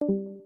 Yo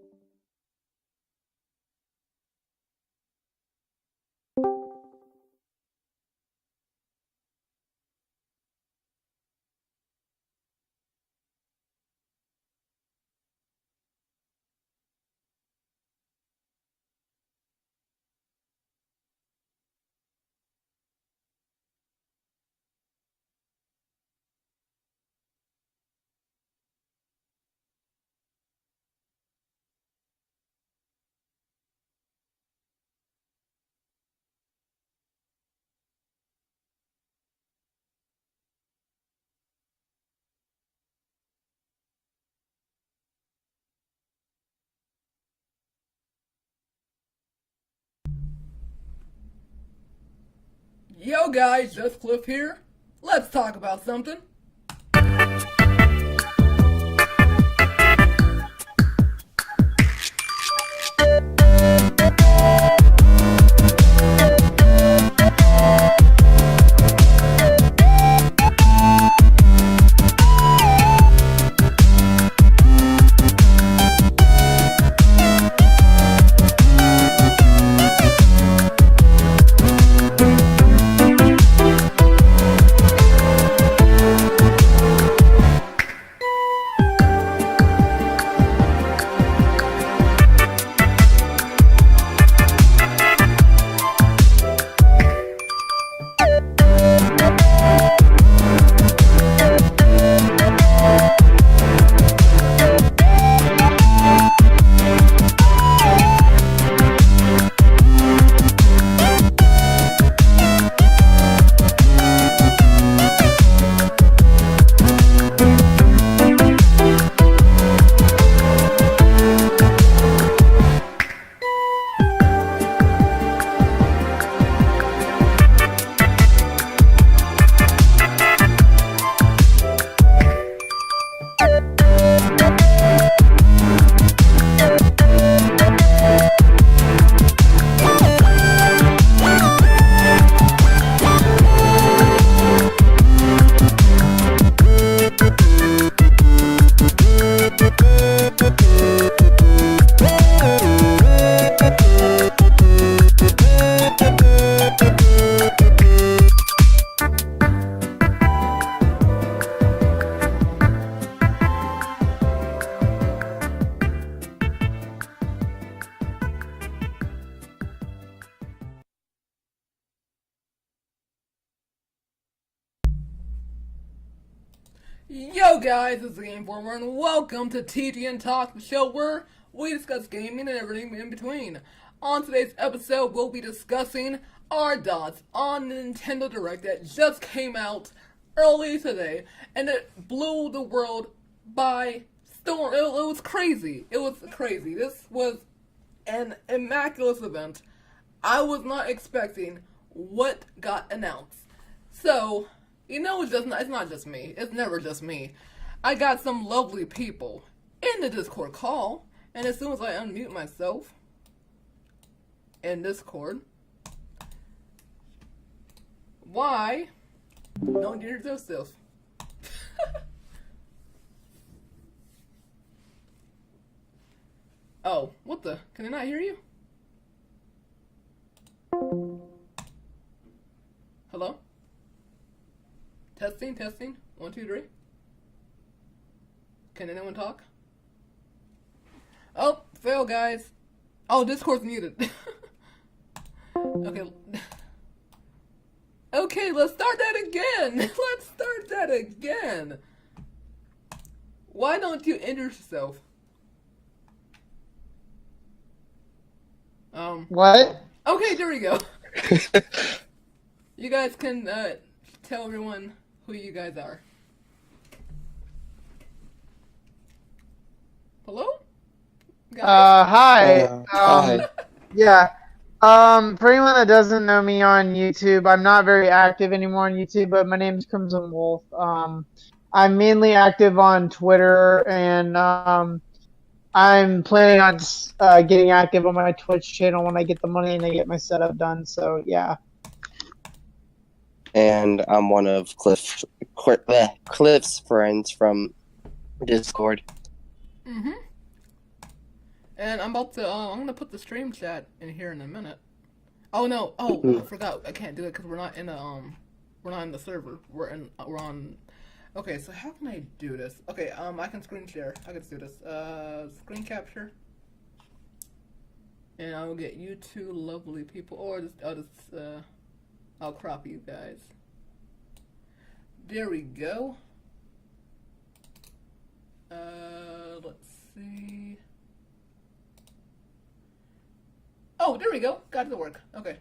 guys, just Cliff here. Let's talk about something. Yo guys, it's TheGameNFormer and welcome to TGN Talks, the show where we discuss gaming and everything in between. On today's episode, we'll be discussing our thoughts on the Nintendo Direct that just came out early today, and it blew the world by storm. It was crazy. It was crazy. This was an immaculate event. I was not expecting what got announced. So, you know, it's not just me. It's never just me. I got some lovely people in the Discord call, and as soon as I unmute myself in Discord, why don't you introduce yourself? Oh, what the? Can I not hear you? Hello? Testing, testing. 1, 2, 3. Can anyone talk? Oh, fail, guys. Oh, Discord's muted. Okay. Okay, let's start that again. Let's start that again. Why don't you introduce yourself? What? Okay, there we go. You guys can tell everyone who you guys are. Hello? Guys? Hi. Hi. Yeah. For anyone that doesn't know me on YouTube, I'm not very active anymore on YouTube, but my name's Crimson Wolf. I'm mainly active on Twitter, and I'm planning on getting active on my Twitch channel when I get the money and I get my setup done. So yeah. And I'm one of Cliff's friends from Discord. Mm-hmm. And I'm about to, I'm gonna put the stream chat in here in a minute. Oh no, I forgot, I can't do it because we're not in the server. We're on, okay, so how can I do this? Okay, I can screen share. I can do this. Screen capture. And I will get you two lovely people, or I'll crop you guys. There we go. Let's see. Oh, there we go. Got it to work. Okay.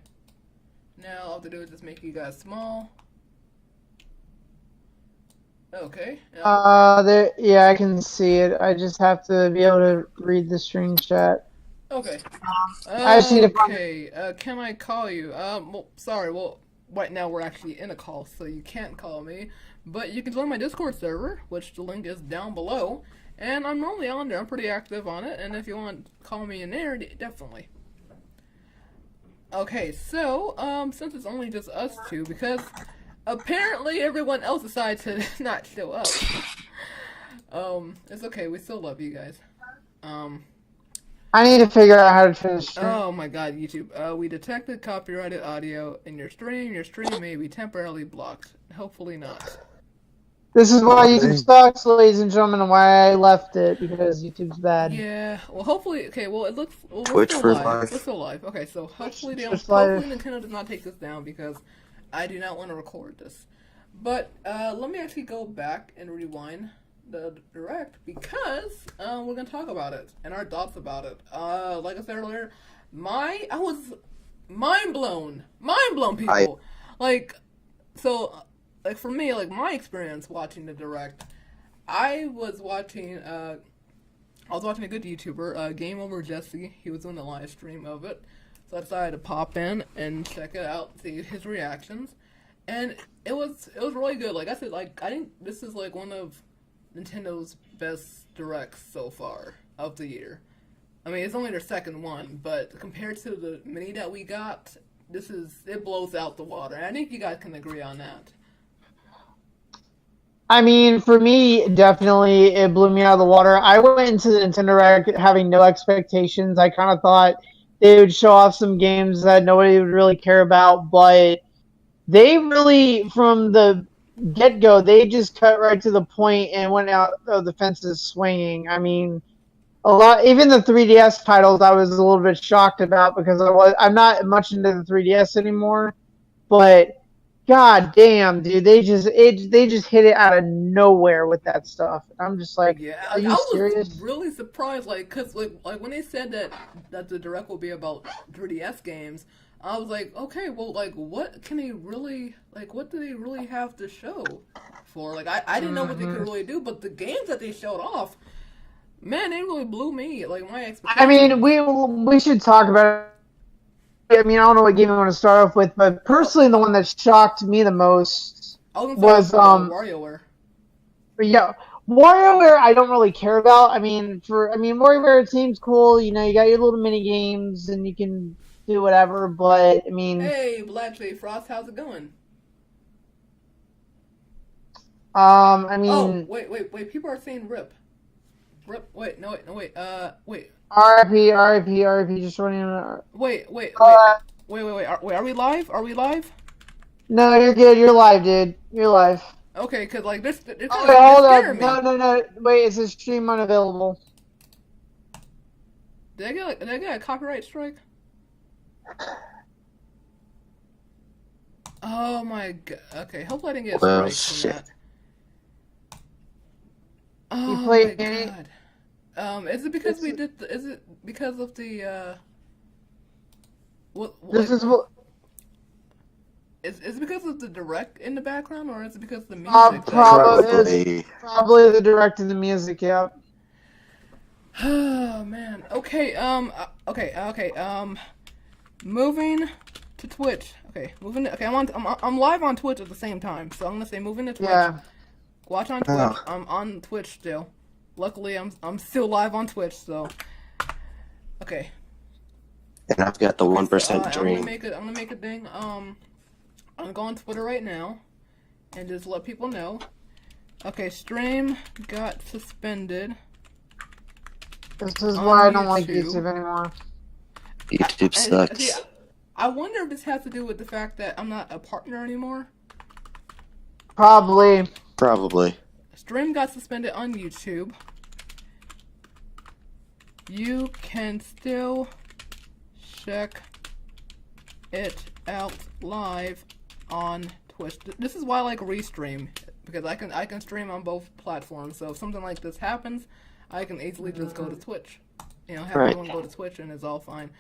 Now all I have to do is just make you guys small. Okay. There. Yeah, I can see it. I just have to be able to read the screen chat. Okay. I just need to find. Okay. Can I call you? Well, sorry. Well, right now we're actually in a call, so you can't call me. But you can join my Discord server, which the link is down below. And I'm normally on there. I'm pretty active on it. And if you want to call me in there, definitely. Okay, so, since it's only just us two, because apparently everyone else decided to not show up. It's okay. We still love you guys. I need to figure out how to turn the stream. Oh my god, YouTube. We detected copyrighted audio in your stream. Your stream may be temporarily blocked. Hopefully not. This is why YouTube sucks, ladies and gentlemen, and why I left it, because YouTube's bad. Yeah, well, hopefully, okay, well, it looks, well, we're Twitch still for live. life. We're still live. Okay, so hopefully Nintendo does not take this down, because I do not want to record this. But, let me actually go back and rewind the direct, because, we're gonna talk about it, and our thoughts about it. Like I said earlier, I was mind blown, people. Like, for me, like, my experience watching the direct, I was watching a good YouTuber, Game Over Jesse. He was on the live stream of it. So I decided to pop in and check it out, see his reactions. And it was really good. Like I said, like, I think this is, like, one of Nintendo's best directs so far of the year. I mean, it's only their second one, but compared to the many that we got, it blows out the water. And I think you guys can agree on that. I mean, for me, definitely, it blew me out of the water. I went into the Nintendo Direct having no expectations. I kind of thought they would show off some games that nobody would really care about, but they really, from the get-go, they just cut right to the point and went out of the fences swinging. I mean, even the 3DS titles, I was a little bit shocked about because I'm not much into the 3DS anymore, but god damn, dude, they just hit it out of nowhere with that stuff. I'm just like, Yeah, are you serious? was really surprised, like, cause like when they said that the direct will be about 3DS games, I was like, okay, well, like, what do they really have to show for? Like, I didn't know what they could really do, but the games that they showed off, man, they really blew me, like, my expectations. I mean, we should talk about it. I mean, I don't know what game I want to start off with, but personally, the one that shocked me the most was WarioWare. Yeah, WarioWare I don't really care about. I mean, WarioWare seems cool. You know, you got your little mini games and you can do whatever. But I mean, hey, Black J Frost, how's it going? I mean, oh wait, people are saying rip. Wait. RIP, just running. Wait. Are we live? Are we live? No, you're good. You're live, dude. You're live. Okay, cause like this. Okay, hold up. No. Wait, is this stream unavailable? Did I get a copyright strike? Oh my god. Okay, hopefully I didn't get a strike from that. Oh my god. Is it because is it because of the Is it because of the direct in the background, or is it because of the music? Probably the direct and the music, yeah. Oh man. Okay. Moving to Twitch. Okay. I'm live on Twitch at the same time, so I'm gonna say moving to Twitch. Yeah. Watch on Twitch. I'm on Twitch still. Luckily, I'm still live on Twitch, so. Okay. And I've got the 1% dream. I'm gonna make a thing. I'm gonna go on Twitter right now, and just let people know. Okay, stream got suspended. This is on why I don't like YouTube. YouTube anymore. YouTube sucks. See, I wonder if this has to do with the fact that I'm not a partner anymore. Probably. Probably. Stream got suspended on YouTube. You can still check it out live on Twitch. This is why I like Restream, because I can stream on both platforms. So if something like this happens, I can easily just go to Twitch. You know, have everyone go to Twitch and it's all fine.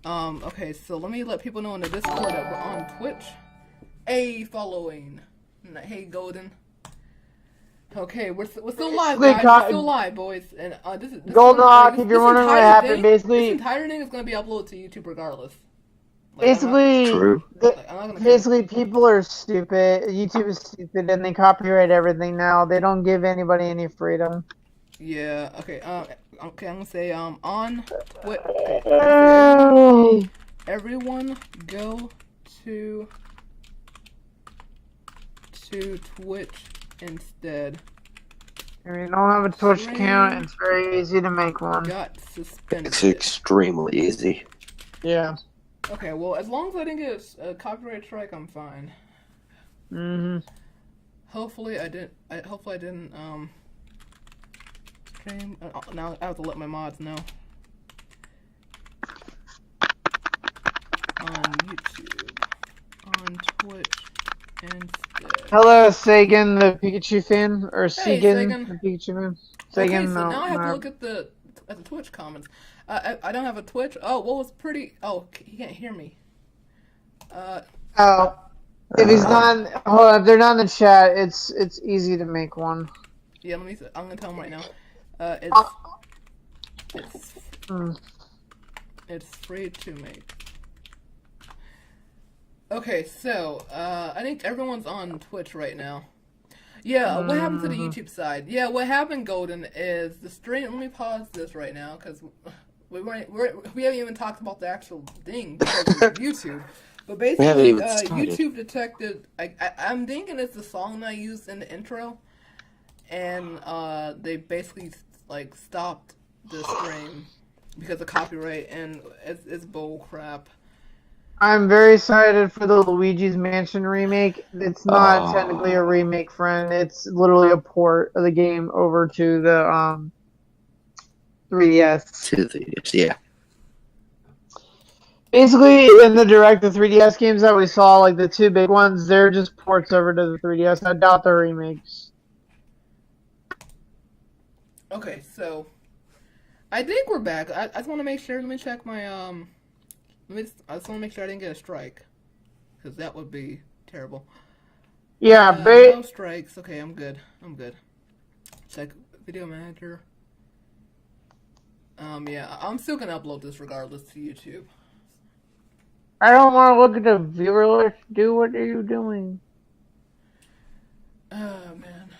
Okay, so let me let people know in the Discord that we're on Twitch. Hey, following. Hey, Golden. Okay, we're still live, guys. We're still live, boys. And this is Golden Hawk, if you're wondering what happened, basically this entire thing is gonna be uploaded to YouTube regardless. Like, basically, people are stupid. YouTube is stupid, and they copyright everything now. They don't give anybody any freedom. Yeah. Okay. Okay. I'm gonna say on Twitch. Okay, everyone go to Twitch instead. If you don't have a Twitch account, it's very easy to make one. Got suspended. It's extremely easy. Yeah. Okay, well, as long as I didn't get a copyright strike, I'm fine. Hopefully I didn't, stream. Now I have to let my mods know. On YouTube. On Twitch instead. Hello, Sagan, the Pikachu fan, or Sagan, Sagan. the Pikachu fan. Sagan, Okay, so no, now I have to look at the Twitch comments. I don't have a Twitch. Oh, well, it's pretty. Oh, he can't hear me. Oh, if he's not, if they're not in the chat, it's easy to make one. Yeah, let me. I'm gonna tell him right now. It's free to make. Okay, so I think everyone's on Twitch right now. Yeah, what happened to the YouTube side? Yeah, what happened, Golden, is the stream. Let me pause this right now because we haven't even talked about the actual thing because of YouTube. But basically, YouTube detected. I'm thinking it's the song that I used in the intro, and they basically like stopped the stream because of copyright, and it's bull crap. I'm very excited for the Luigi's Mansion remake. It's not technically a remake, friend. It's literally a port of the game over to the 3DS. To the 3DS, yeah. Basically, in the the 3DS games that we saw, like the two big ones, they're just ports over to the 3DS. I doubt they're remakes. Okay, so I think we're back. I just want to make sure. Let me check my I just want to make sure I didn't get a strike, because that would be terrible. Yeah, no strikes. Okay, I'm good. Check video manager. Yeah, I'm still gonna upload this regardless to YouTube. I don't want to look at the viewer list. Do what are you doing? Oh man.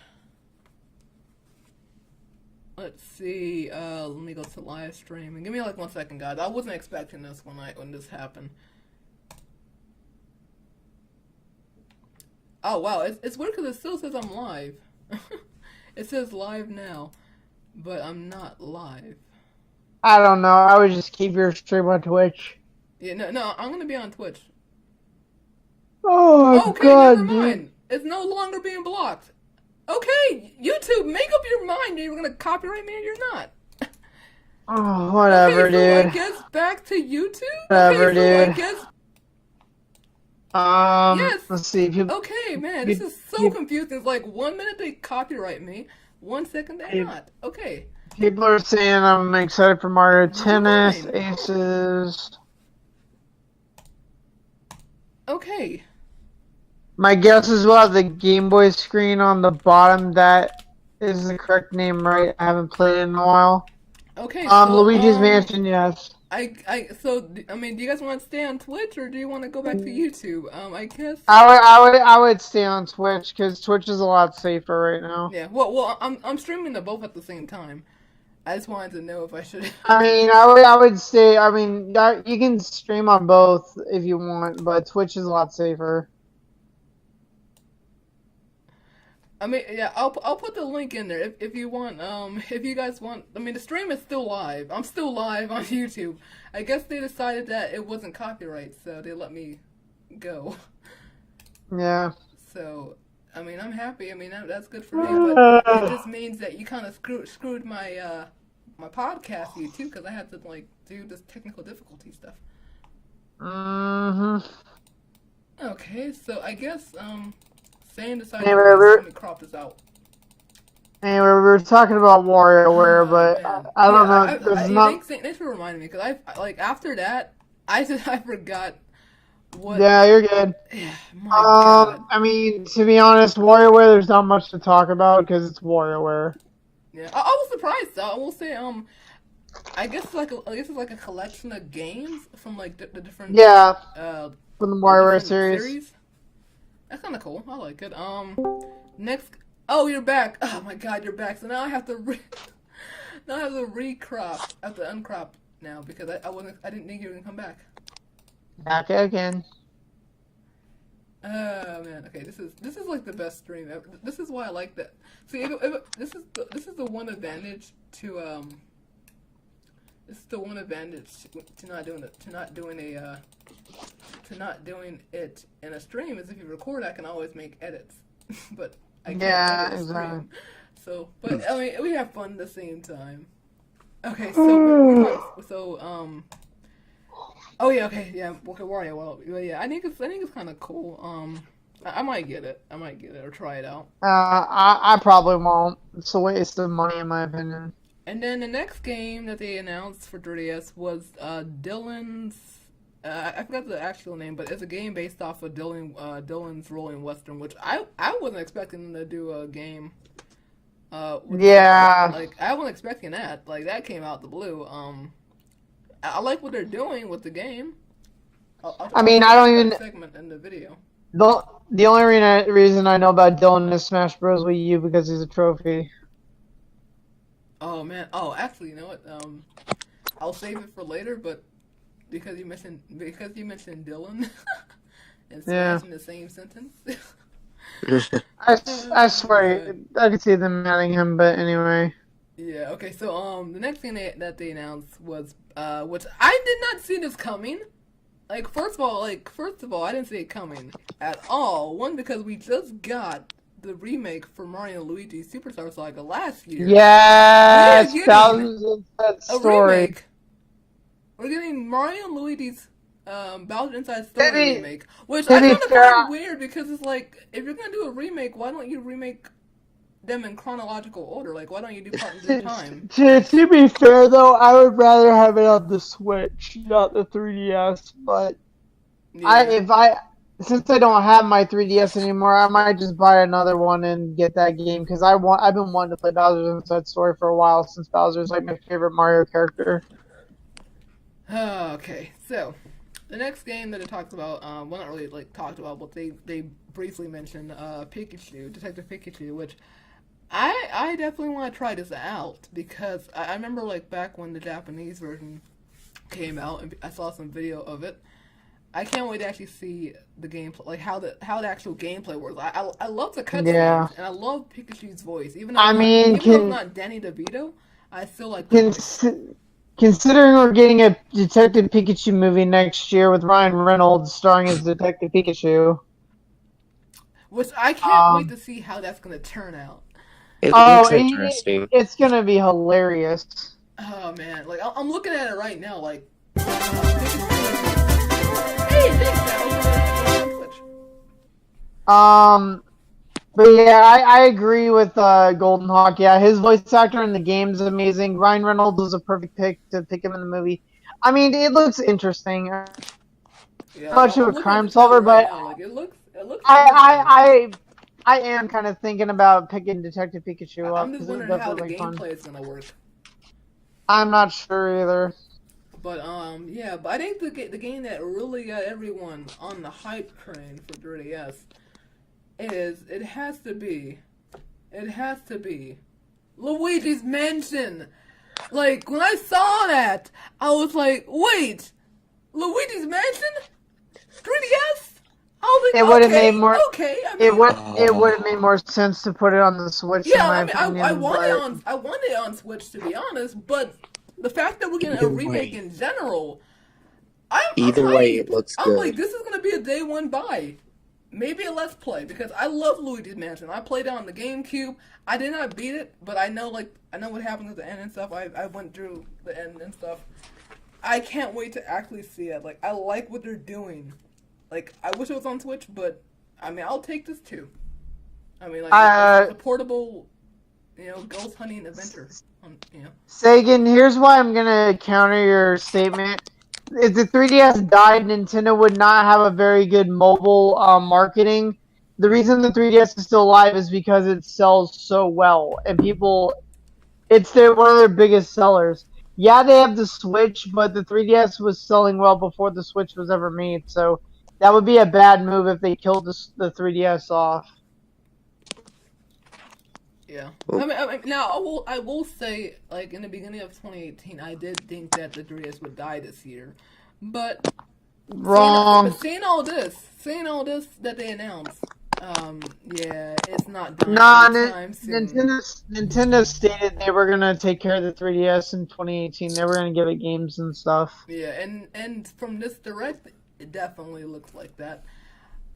Let's see. Let me go to live streaming. Give me like 1 second, guys. I wasn't expecting this when this happened. Oh wow, it's weird because it still says I'm live. It says live now, but I'm not live. I don't know. I would just keep your stream on Twitch. Yeah, no, I'm gonna be on Twitch. Oh okay, God, never mind. dude. It's no longer being blocked. Okay, YouTube, make up your mind. You're gonna copyright me or you're not. Oh, whatever, okay, so dude. I guess back to YouTube. Whatever, okay, so dude. I guess. Yes. Let's see. Okay, man, this is so confusing. It's like 1 minute they copyright me, 1 second they're not. Okay. People are saying I'm excited for Mario Tennis, Aces. Okay. My guess is we'll have the Game Boy screen on the bottom. That is the correct name, right? I haven't played it in a while. Okay. So, Luigi's Mansion, yes. So I mean, do you guys want to stay on Twitch or do you want to go back to YouTube? I guess. I would stay on Twitch because Twitch is a lot safer right now. Yeah. Well, I'm streaming them both at the same time. I just wanted to know if I should. I mean, I would stay. I mean, you can stream on both if you want, but Twitch is a lot safer. I mean, yeah, I'll put the link in there if you want. If you guys want, I mean, the stream is still live. I'm still live on YouTube. I guess they decided that it wasn't copyright, so they let me go. Yeah. So, I mean, I'm happy. I mean, that's good for me. But it just means that you kind of screwed my my podcast view too, because I had to like do this technical difficulty stuff. Mm-hmm. Okay, so I guess Sam decided Anyway, to crop this out. Anyway, we were talking about WarioWare, but I don't know. Thanks for reminding me, because I like after that I forgot what. Yeah, you're good. Yeah, my God. I mean, to be honest, WarioWare, there's not much to talk about because it's WarioWare. Yeah, I was surprised. I will say, I guess it's like a collection of games from like the different. Yeah. From the WarioWare series. That's kind of cool. I like it. Next. Oh, you're back. Oh my God, you're back. So now I have to now I have to recrop. I have to uncrop now because I didn't think you were gonna come back. Back again. Oh man. Okay, this is like the best stream ever. This is why I like that. See, this is the one advantage to This is the one advantage to not doing it in a stream is if you record, I can always make edits, but I can't edit a stream. So, but I mean, we have fun at the same time. Okay, oh yeah, okay, Wario. Well, yeah, I think it's kind of cool. I might get it. Or try it out. I probably won't. It's a waste of money, in my opinion. And then the next game that they announced for 3DS was Dylan's. I forgot the actual name, but it's a game based off of Dylan's Rolling Western, which I wasn't expecting them to do a game. Yeah. Like I wasn't expecting that. Like that came out the blue. I like what they're doing with the game. I mean, I don't even segment in the video. The only reason I know about Dylan is Smash Bros. Wii U because he's a trophy. Oh man! Oh, actually, you know what? I'll save it for later. But because you mentioned Dylan and Smash in the same sentence. I swear I could see them adding him, but anyway. Yeah. Okay. So the next thing that they announced was which I did not see this coming. Like first of all, I didn't see it coming at all. One, because we just got the remake for Mario and Luigi Superstar Saga last year. Yes, Bowser's Inside Story. Remake. We're getting Mario and Luigi's Bowser's Inside Story remake, which I found kind of weird because it's like if you're gonna do a remake, why don't you remake them in chronological order? Like, why don't you do part in time? To be fair, though, I would rather have it on the Switch, not the 3DS. But yeah. Since I don't have my 3DS anymore, I might just buy another one and get that game because I've been wanting to play Bowser's Inside Story for a while since Bowser's like my favorite Mario character. Okay, so the next game that it talks about, well, not really like talked about, but they briefly mentioned Pikachu, Detective Pikachu, which I definitely want to try this out because I remember like back when the Japanese version came out and I saw some video of it. I can't wait to actually see the gameplay, like how the actual gameplay works. I love the cutscenes and I love Pikachu's voice, even though it's not Danny DeVito. I still like. Considering we're getting a Detective Pikachu movie next year with Ryan Reynolds starring as Detective Pikachu, which I can't wait to see how that's gonna turn out. It looks interesting. It's gonna be hilarious. Oh man, like I'm looking at it right now, like. But yeah, I agree with Golden Hawk. Yeah, his voice actor in the game is amazing. Ryan Reynolds was a perfect pick to pick him in the movie. I mean, it looks interesting. Yeah, much of a crime solver, but it looks. I am kind of thinking about picking Detective Pikachu up. I'm just wondering how the gameplay is gonna work. I'm not sure either. But yeah, but I think the game that really got everyone on the hype train for 3DS it has to be Luigi's Mansion. Like when I saw that, I was like, wait, Luigi's Mansion, 3DS. I was it like, would have made more. okay. I It mean, would have made more sense to put it on the Switch, in yeah. my I mean, I opinion. want it But on. I want it on Switch, to be honest. But the fact that we're getting a Either remake way, in general, I'm either way, it hyped. looks I'm like, good. this is gonna be a day one buy. Maybe a Let's Play, because I love Luigi's Mansion. I played it on the GameCube. I did not beat it, but I know what happens at the end and stuff. I went through the end and stuff. I can't wait to actually see it. Like, I like what they're doing. Like, I wish it was on Switch, but I mean, I'll take this too. I mean, like, it's a portable, ghost hunting adventure. Sagan, here's why I'm gonna counter your statement. If the 3DS died, Nintendo would not have a very good mobile marketing. The reason the 3DS is still alive is because it sells so well, and it's one of their biggest sellers. Yeah, they have the Switch, but the 3DS was selling well before the Switch was ever made, so that would be a bad move if they killed the 3DS off. Yeah. Well, I mean, now I will say, like, in the beginning of 2018, I did think that the 3DS would die this year, but Wrong. seeing all this that they announced, yeah, it's not dying Nah, anytime soon. Nintendo stated they were gonna take care of the 3DS in 2018. They were gonna give it games and stuff. Yeah, and from this direct, it definitely looks like that.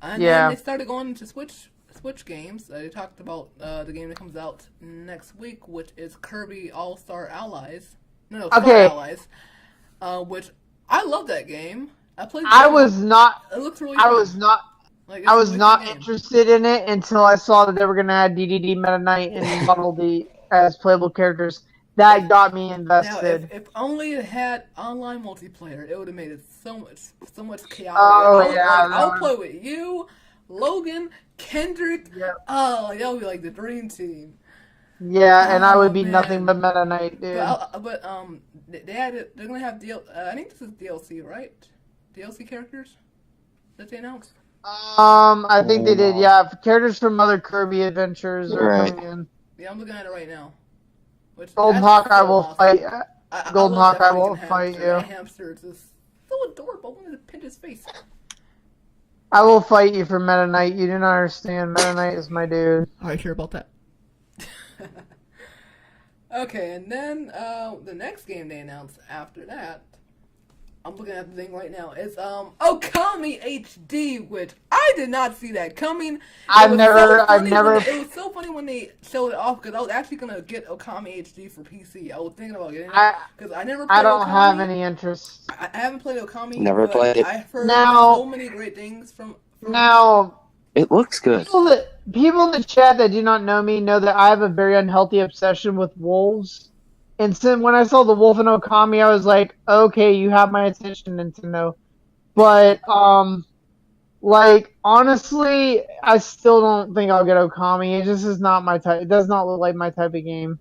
And Yeah. then they started going into Switch games. They talked about the game that comes out next week, which is Kirby All-Star Allies. No, Star Okay. Allies. Which I love that game. I played. I was not. It looks really. I fun. was not. Like, it's I a was really not fun game. interested in it until I saw that they were gonna add DDD Meta Knight and Bundle D as playable characters. That got me Now, invested. if only it had online multiplayer, it would have made it so much chaotic. Oh, yeah, I'll that play with you, Logan, Kendrick. Yep. Oh, that would be like the dream team. Yeah, and I would Oh, be man. nothing but Meta Knight, dude. They're gonna have I think this is DLC, right? DLC characters that they announced. I think they did. Yeah, characters from other Kirby adventures are Right. coming in. Yeah, I'm looking at it right now. Golden That's Hawk, I so will awesome. fight. I Golden love Hawk, that I will freaking fight hamster. you. That hamster is just so adorable. I wanted to pinch his face. I will fight you for Meta Knight. You do not understand. Meta Knight is my dude. I hear about that. Okay, and then the next game they announced after that, I'm looking at the thing right now. It's Okami HD, which I did not see that coming. I've never. It was so funny when they showed it off, because I was actually gonna get Okami HD for PC. I was thinking about getting it because I never played I don't Okami. have any interest. I haven't played Okami. Never but played it. I've heard Now- so many great things from Now, It looks good. people in the chat that do not know me know that I have a very unhealthy obsession with wolves. And so when I saw the wolf in Okami, I was like, okay, you have my attention, Nintendo. But, like, honestly, I still don't think I'll get Okami. It just is not my type. It does not look like my type of game.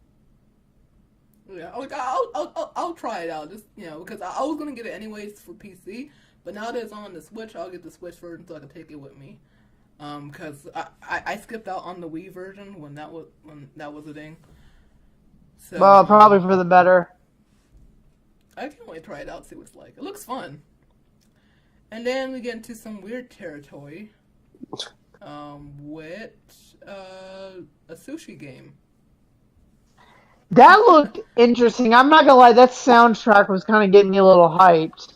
Yeah, I'll try it out, just because I was gonna get it anyways for PC, but now that it's on the Switch, I'll get the Switch version so I can take it with me. Because I skipped out on the Wii version when that was a thing. So, Well, probably for the better. I can't wait to try it out, see what it's like. It looks fun. And then we get into some weird territory, with a sushi game. That looked interesting. I'm not gonna lie, that soundtrack was kind of getting me a little hyped.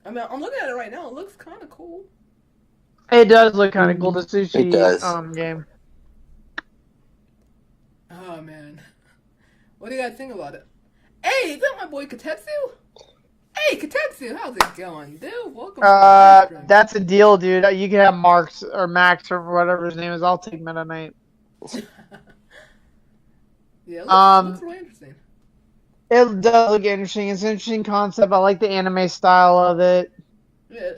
I mean, I'm looking at it right now. It looks kind of cool. It does look kind of cool, the sushi It does. game. Oh man, what do you guys think about it? Hey, is that my boy Katetsu? Hey, Katetsu, how's it going, dude? Welcome. To the stream. That's a deal, dude. You can have Marks or Max or whatever his name is. I'll take Meta Knight. Yeah, it looks really interesting. It does look interesting. It's an interesting concept. I like the anime style of it. Yeah,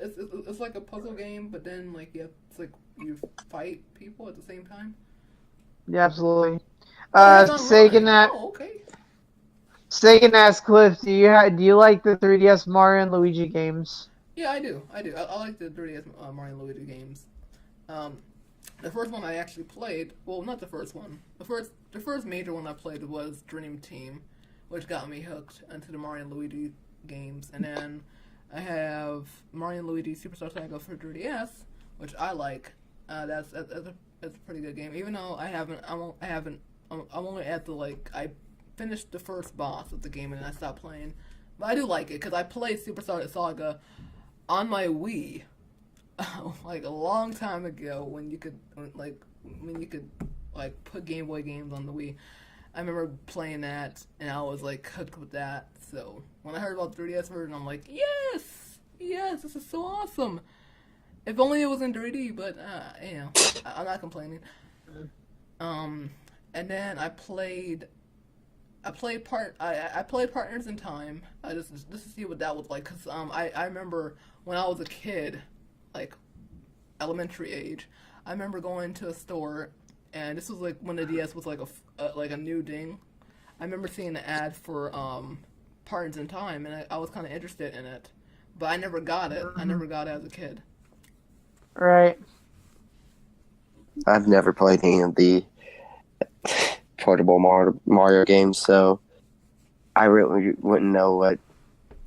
it's like a puzzle game, but then it's like you fight people at the same time. Yeah, absolutely. It's online. Sagan Okay. asks Cliff, do you like the 3DS Mario and Luigi games? Yeah, I do. I like the 3DS Mario and Luigi games. The first one I actually played, well, not the first one. The first major one I played was Dream Team, which got me hooked into the Mario and Luigi games. And then I have Mario and Luigi Superstar Saga for 3DS, which I like. That's a pretty good game. Even though I'm only at I finished the first boss of the game and I stopped playing. But I do like it because I played Super Sonic Saga on my Wii, like a long time ago when you could put Game Boy games on the Wii. I remember playing that and I was like hooked with that. So when I heard about the 3DS version, I'm like, yes, this is so awesome. If only it was in 3D, but I'm not complaining. And then I played Partners in Time. Just to see what that was like, cause I remember when I was a kid, like elementary age, I remember going to a store, and this was like when the DS was like a new thing. I remember seeing the ad for Partners in Time, and I was kind of interested in it, but I never got it. I never got it as a kid. Right. I've never played any of the portable Mario games, so I really wouldn't know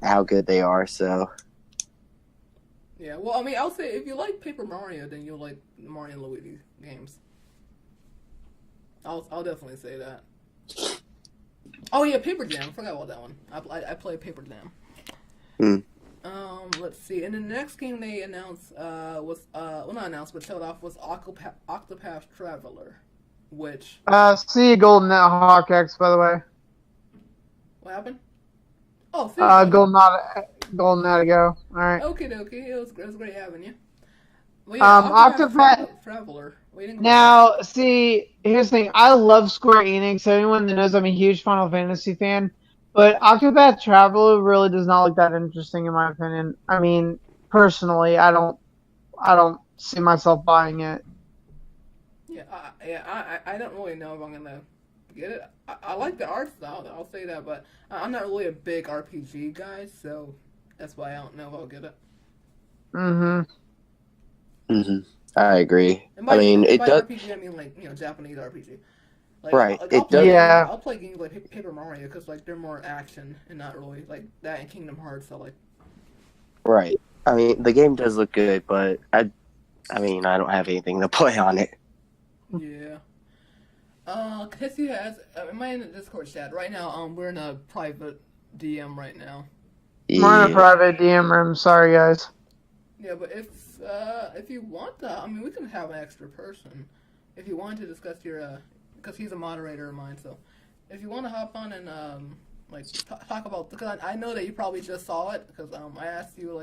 how good they are. So Yeah, well, I mean, I'll say if you like Paper Mario, then you'll like the Mario and Luigi games. I'll definitely say that. Oh yeah, Paper Jam. I forgot about that one. I played Paper Jam. Let's see. And the next game they announced was not announced, but showed off was Octopath Traveler, which. See you, Golden Hawk X, by the way. What happened? Oh, see you. Golden out to go. All right. Okay. It was great having you. Well, yeah, Octopath Traveler. Now, see, here's the thing. I love Square Enix. Anyone that knows I'm a huge Final Fantasy fan. But Octopath Traveler really does not look that interesting in my opinion. I mean, personally, I don't see myself buying it. I don't really know if I'm gonna get it. I like the art style, I'll say that, but I'm not really a big RPG guy, so that's why I don't know if I'll get it. I agree. By RPG, I mean Japanese RPG. Right. I'll play games like Paper Mario because they're more action and not really like that in Kingdom Hearts. So Right. I mean, the game does look good, but I don't have anything to play on it. Yeah. Kissy has. Am I in the Discord chat right now? We're in a private DM right now. Yeah. We're in a private DM room. Sorry, guys. Yeah, but if you want that, I mean, we can have an extra person. If you want to discuss your because he's a moderator of mine, so if you want to hop on and talk about, because I know that you probably just saw it because I asked you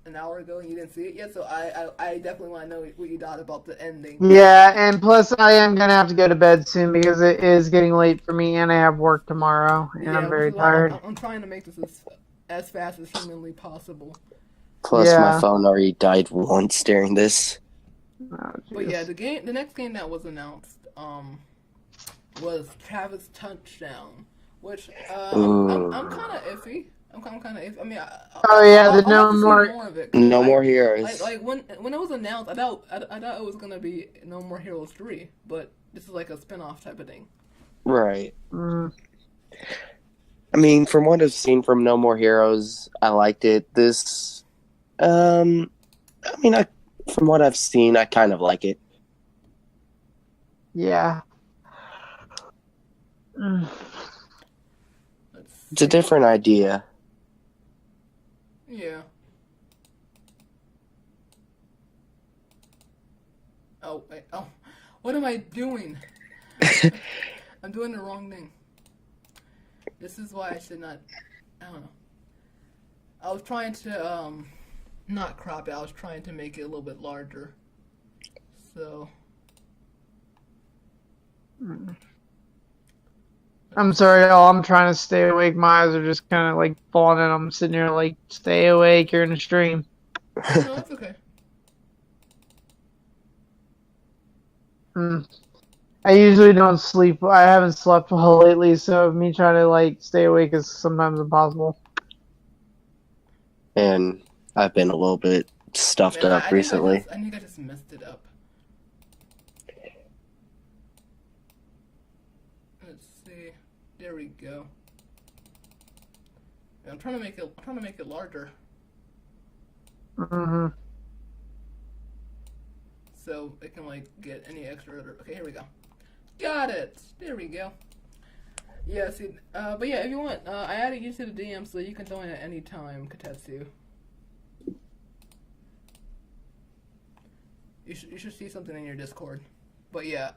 an hour ago and you didn't see it yet, so I definitely want to know what you thought about the ending. Yeah, and plus I am gonna have to go to bed soon because it is getting late for me and I have work tomorrow and I'm very tired. I'm trying to make this as fast as humanly possible. Plus, my phone already died once during this. Oh, but yeah, the next game that was announced was Travis Touchdown, which I'm kind of iffy. I'm kind of iffy. I mean, No More Heroes. When it was announced, I thought it was gonna be No More Heroes 3, but this is like a spin-off type of thing. Right. I mean, from what I've seen from No More Heroes, I liked it. From what I've seen, I kind of like it. Yeah. It's a different idea. Yeah. Oh, wait. Oh, what am I doing? I'm doing the wrong thing. This is why I should not. I don't know. I was trying to not crop it. I was trying to make it a little bit larger. So. I'm sorry, y'all. I'm trying to stay awake. My eyes are just kind of falling in. I'm sitting here stay awake. You're in a stream. No, it's okay. I usually don't sleep. I haven't slept well lately, so me trying to stay awake is sometimes impossible. And I've been a little bit stuffed up recently. I think I just messed it up. Let's see. There we go. I'm trying to make it larger. so it can like get any extra. Okay, here we go. Got it. There we go. Yeah, see, but yeah, if you want, I added you to the DM so you can join at any time, Katetsu. You should see something in your Discord. But yeah,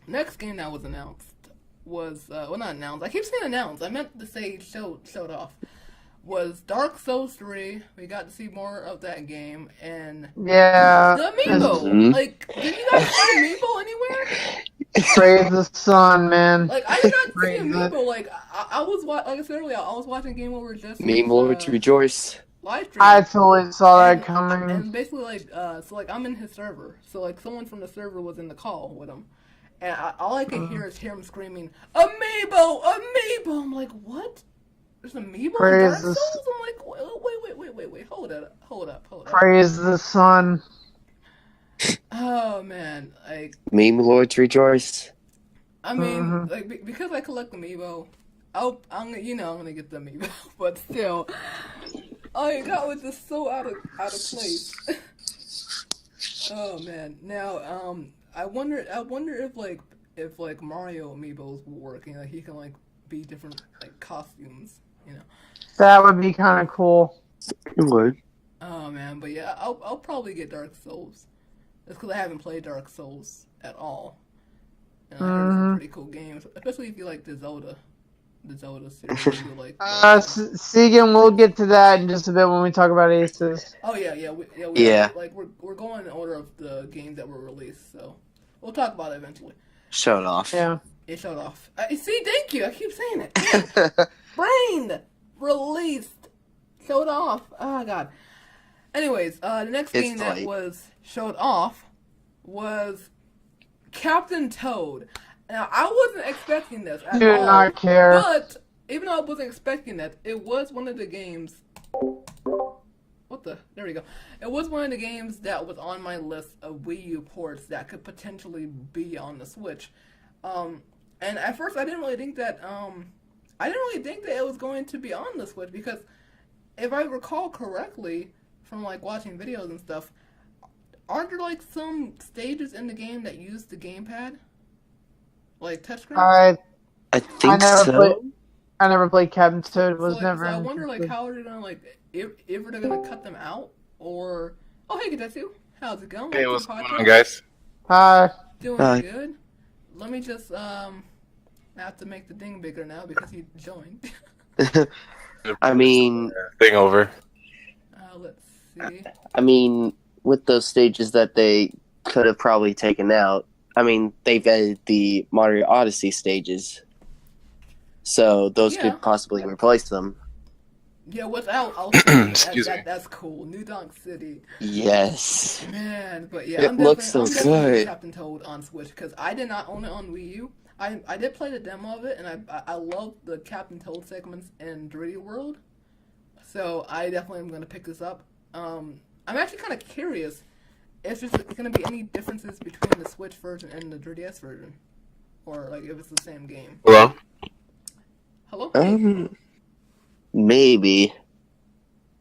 next game that was announced was, well, not announced. I keep saying announced. I meant to say showed off. Was Dark Souls 3. We got to see more of that game, and Yeah. the amiibo. Mhm. Like, did you guys see amiibo anywhere? Praise the sun, man. Like, I did not see Praise amiibo. Like, I was like I said earlier, I was watching Game Over just Meme Lords rejoice. live stream. I totally saw that and, coming. and basically, like, so like I'm in his server, so like someone from the server was in the call with him, and all I can hear is him screaming, "Amiibo, amiibo!" I'm like, what? There's an amiibo in Dark Praise the Souls? I'm like, wait, hold up. Praise the sun. Oh man, like, Meme Lords rejoice. I mean, Mhm. like because I collect amiibo, I'm gonna get the amiibo, but still, that was just so out of place. Oh man, now I wonder if Mario amiibos will work. You know, he can like be different like costumes. You know. That would be kind of cool. It would. Oh man, but yeah, I'll probably get Dark Souls. That's because I haven't played Dark Souls at all. And I heard it's a pretty cool game, especially if you like the Zelda series. You like. Segan, we'll get to that in just a bit when we talk about Aces. Oh yeah. Yeah. Like we're going in order of the games that were released, so we'll talk about it eventually. Showed off. Yeah. It showed off. See, thank you. I keep saying it. Brain released, showed off. Oh god. Anyways, the next It's game that late. was showed off was Captain Toad. Now I wasn't expecting this at Do all. not care. But even though I wasn't expecting that, it was one of the games. There we go. It was one of the games that was on my list of Wii U ports that could potentially be on the Switch. And at first I didn't really think that it was going to be on the Switch because if I recall correctly from like watching videos and stuff, aren't there like some stages in the game that use the gamepad? Like touchscreen? I think I never played Captain Toad. Was So never. I wonder like interested. how are they gonna like if they're gonna cut them out or hey Katetsu, how's it going? Hey, Welcome what's to the going on, podcast. guys? Doing Hi. good. Let me just I have to make the thing bigger now because he joined. I mean, Thing over. Let's see. I mean, with those stages that they could have probably taken out, I mean, they've added the Mario Odyssey stages, so those Yeah. could possibly replace them. Yeah, without I'll say Excuse me. that's cool. New Donk City. Yes. Man, but yeah, It I'm looks definitely so good. Captain Toad on Switch because I did not own it on Wii U. I did play the demo of it, and I love the Captain Toad segments in 3D World. So I definitely am gonna pick this up. I'm actually kind of curious if there's gonna be any differences between the Switch version and the 3DS version, or like if it's the same game. Hello? Hello. Maybe.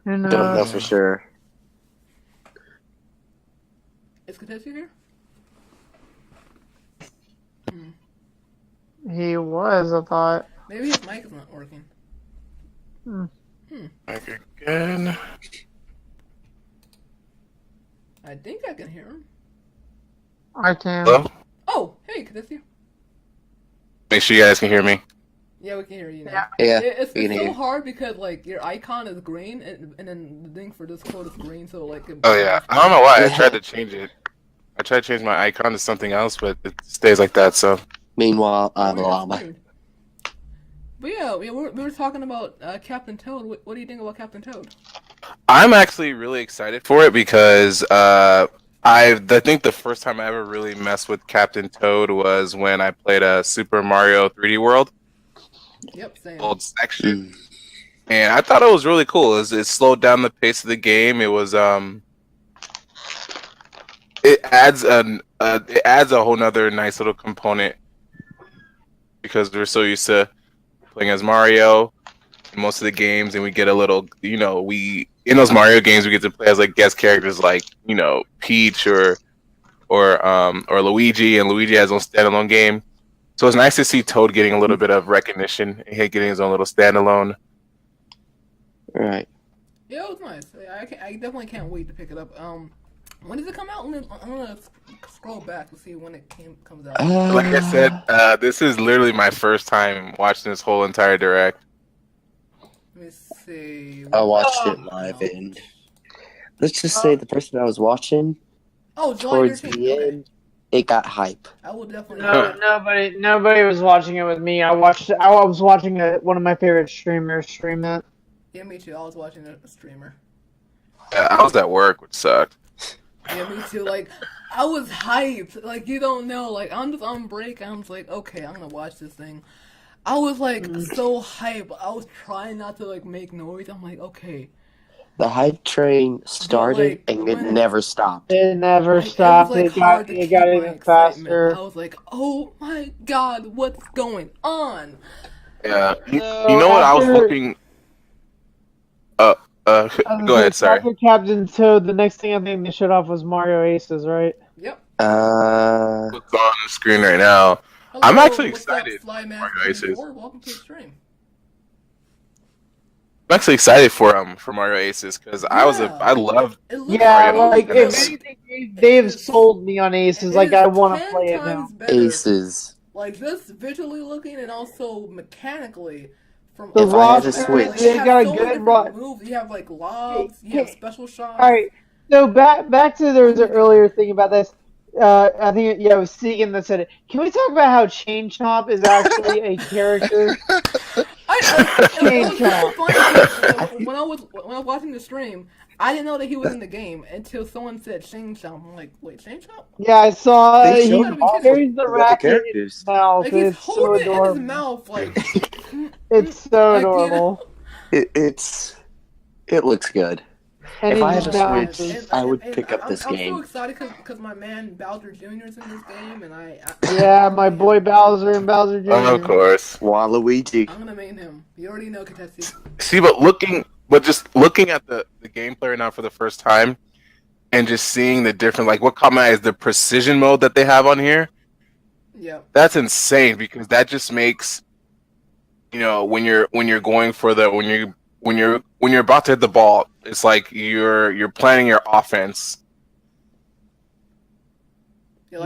Who Don't know knows? for sure. Is Katetsu here? He was, I thought. Maybe his mic is not working. Okay, good. I think I can hear him. I can. Hello? Oh, hey Katetsu. Make sure you guys can hear me. Yeah, we can hear you now. Yeah. Yeah, It's we can so hear you. hard because like your icon is green and then the thing for Discord is green, so like. Oh, yeah. I don't know why. I tried to change it. I tried to change my icon to something else, but it stays like that, so. Meanwhile, I'm a Weird, llama. weird. But yeah, we were talking about Captain Toad. What do you think about Captain Toad? I'm actually really excited for it because I think the first time I ever really messed with Captain Toad was when I played Super Mario 3D World, Yep, same. old section, and I thought it was really cool. It slowed down the pace of the game. It was it adds a whole nother nice little component because we're so used to playing as Mario in most of the games, and we get a little, we in those Mario games we get to play as like guest characters like Peach or or Luigi, and Luigi has his own standalone game. So it's nice to see Toad getting a little bit of recognition and getting his own little standalone. Right. Yeah, it was nice. Yeah, I definitely can't wait to pick it up. When does it come out? I'm gonna scroll back to see when it comes out. Like I said, this is literally my first time watching this whole entire direct. Let me see. I watched it live, and let's just say the person I was watching July towards 13th. the Okay. end, it got hype. I will definitely. Nobody was watching it with me. I was watching one of my favorite streamers stream it. Yeah, me too. I was watching a streamer. Yeah, I was at work, which sucked. Yeah, me too. Like, I was hyped. Like, you don't know. Like, I'm just on break. I'm just like, okay, I'm gonna watch this thing. I was like so hyped. I was trying not to like make noise. I'm like, okay. The hype train started and it never stopped. It never stopped. It got even faster. I was like, oh my god, what's going on? Yeah, you know what? I was looking. Go ahead. Sorry. After Captain Toad, the next thing I think they showed off was Mario Aces, right? Yep. It's on the screen right now. Hello, I'm actually what's excited. up, Sly Man Mario Aces. 24? Welcome to the stream. I'm actually excited for Mario Aces because I love. Yeah, Mario like if Aces. anything, they've sold me on Aces. Like I want to play it now. Aces. Like this visually looking and also mechanically. From The roster, they got a good moves. You have like lobs. You have special shots. All right. So back to there was an earlier thing about this. I think it was Segan that said it. Can we talk about how Chain Chomp is actually a character? Chain Chomp. When I was watching the stream, I didn't know that he was in the game until someone said Chain Chomp. I'm like, wait, Chain Chomp? Yeah, I saw. They He carries the racket in characters. his mouth. Like he's it's so holding it in adorable. his mouth, like. It's so like, adorable. It looks good. And If I had a Switch, I would pick up this game. I'm so excited because my man Bowser Jr. is in this game, and yeah, my boy Bowser and Bowser Jr. Of course. Waluigi. I'm gonna main him. You already know, Katesi. See, just looking at the gameplay right now for the first time, and just seeing the different, like what caught my eye is the precision mode that they have on here. Yeah. That's insane because that just makes, when you're going for when you're about to hit the ball, it's like you're planning your offense. Yeah,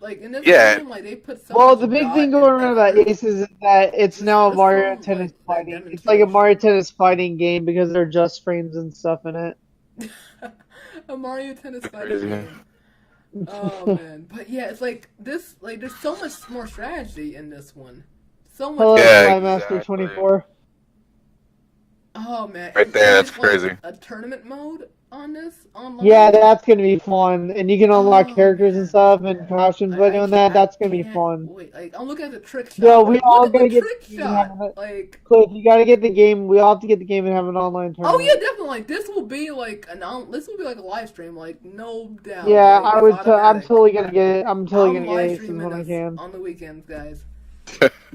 like in this game, like they put. Well, the big thing going around about Aces is that it's now a Mario Tennis fighting. It's like a Mario Tennis fighting game because there are just frames and stuff in it. A Mario Tennis fighting game. Oh man, but yeah, it's like this. Like, there's so much more strategy in this one. So much. Hello, Yeah, Master 24. Oh man, right there, that's crazy. A tournament mode on this online. Yeah, that's gonna be fun, and you can unlock characters and stuff and costumes by doing that. That's gonna be fun. Wait, like I'm looking at the trick shot. Yo, we all gotta get trick shot. Like, Cliff, you gotta get the game. We all have to get the game and have an online tournament. Oh yeah, definitely. Like, this will be like a live stream, like no doubt. Yeah, like, I would. I'm totally gonna get it. I'm totally gonna get Aces when I can. On the weekends, guys.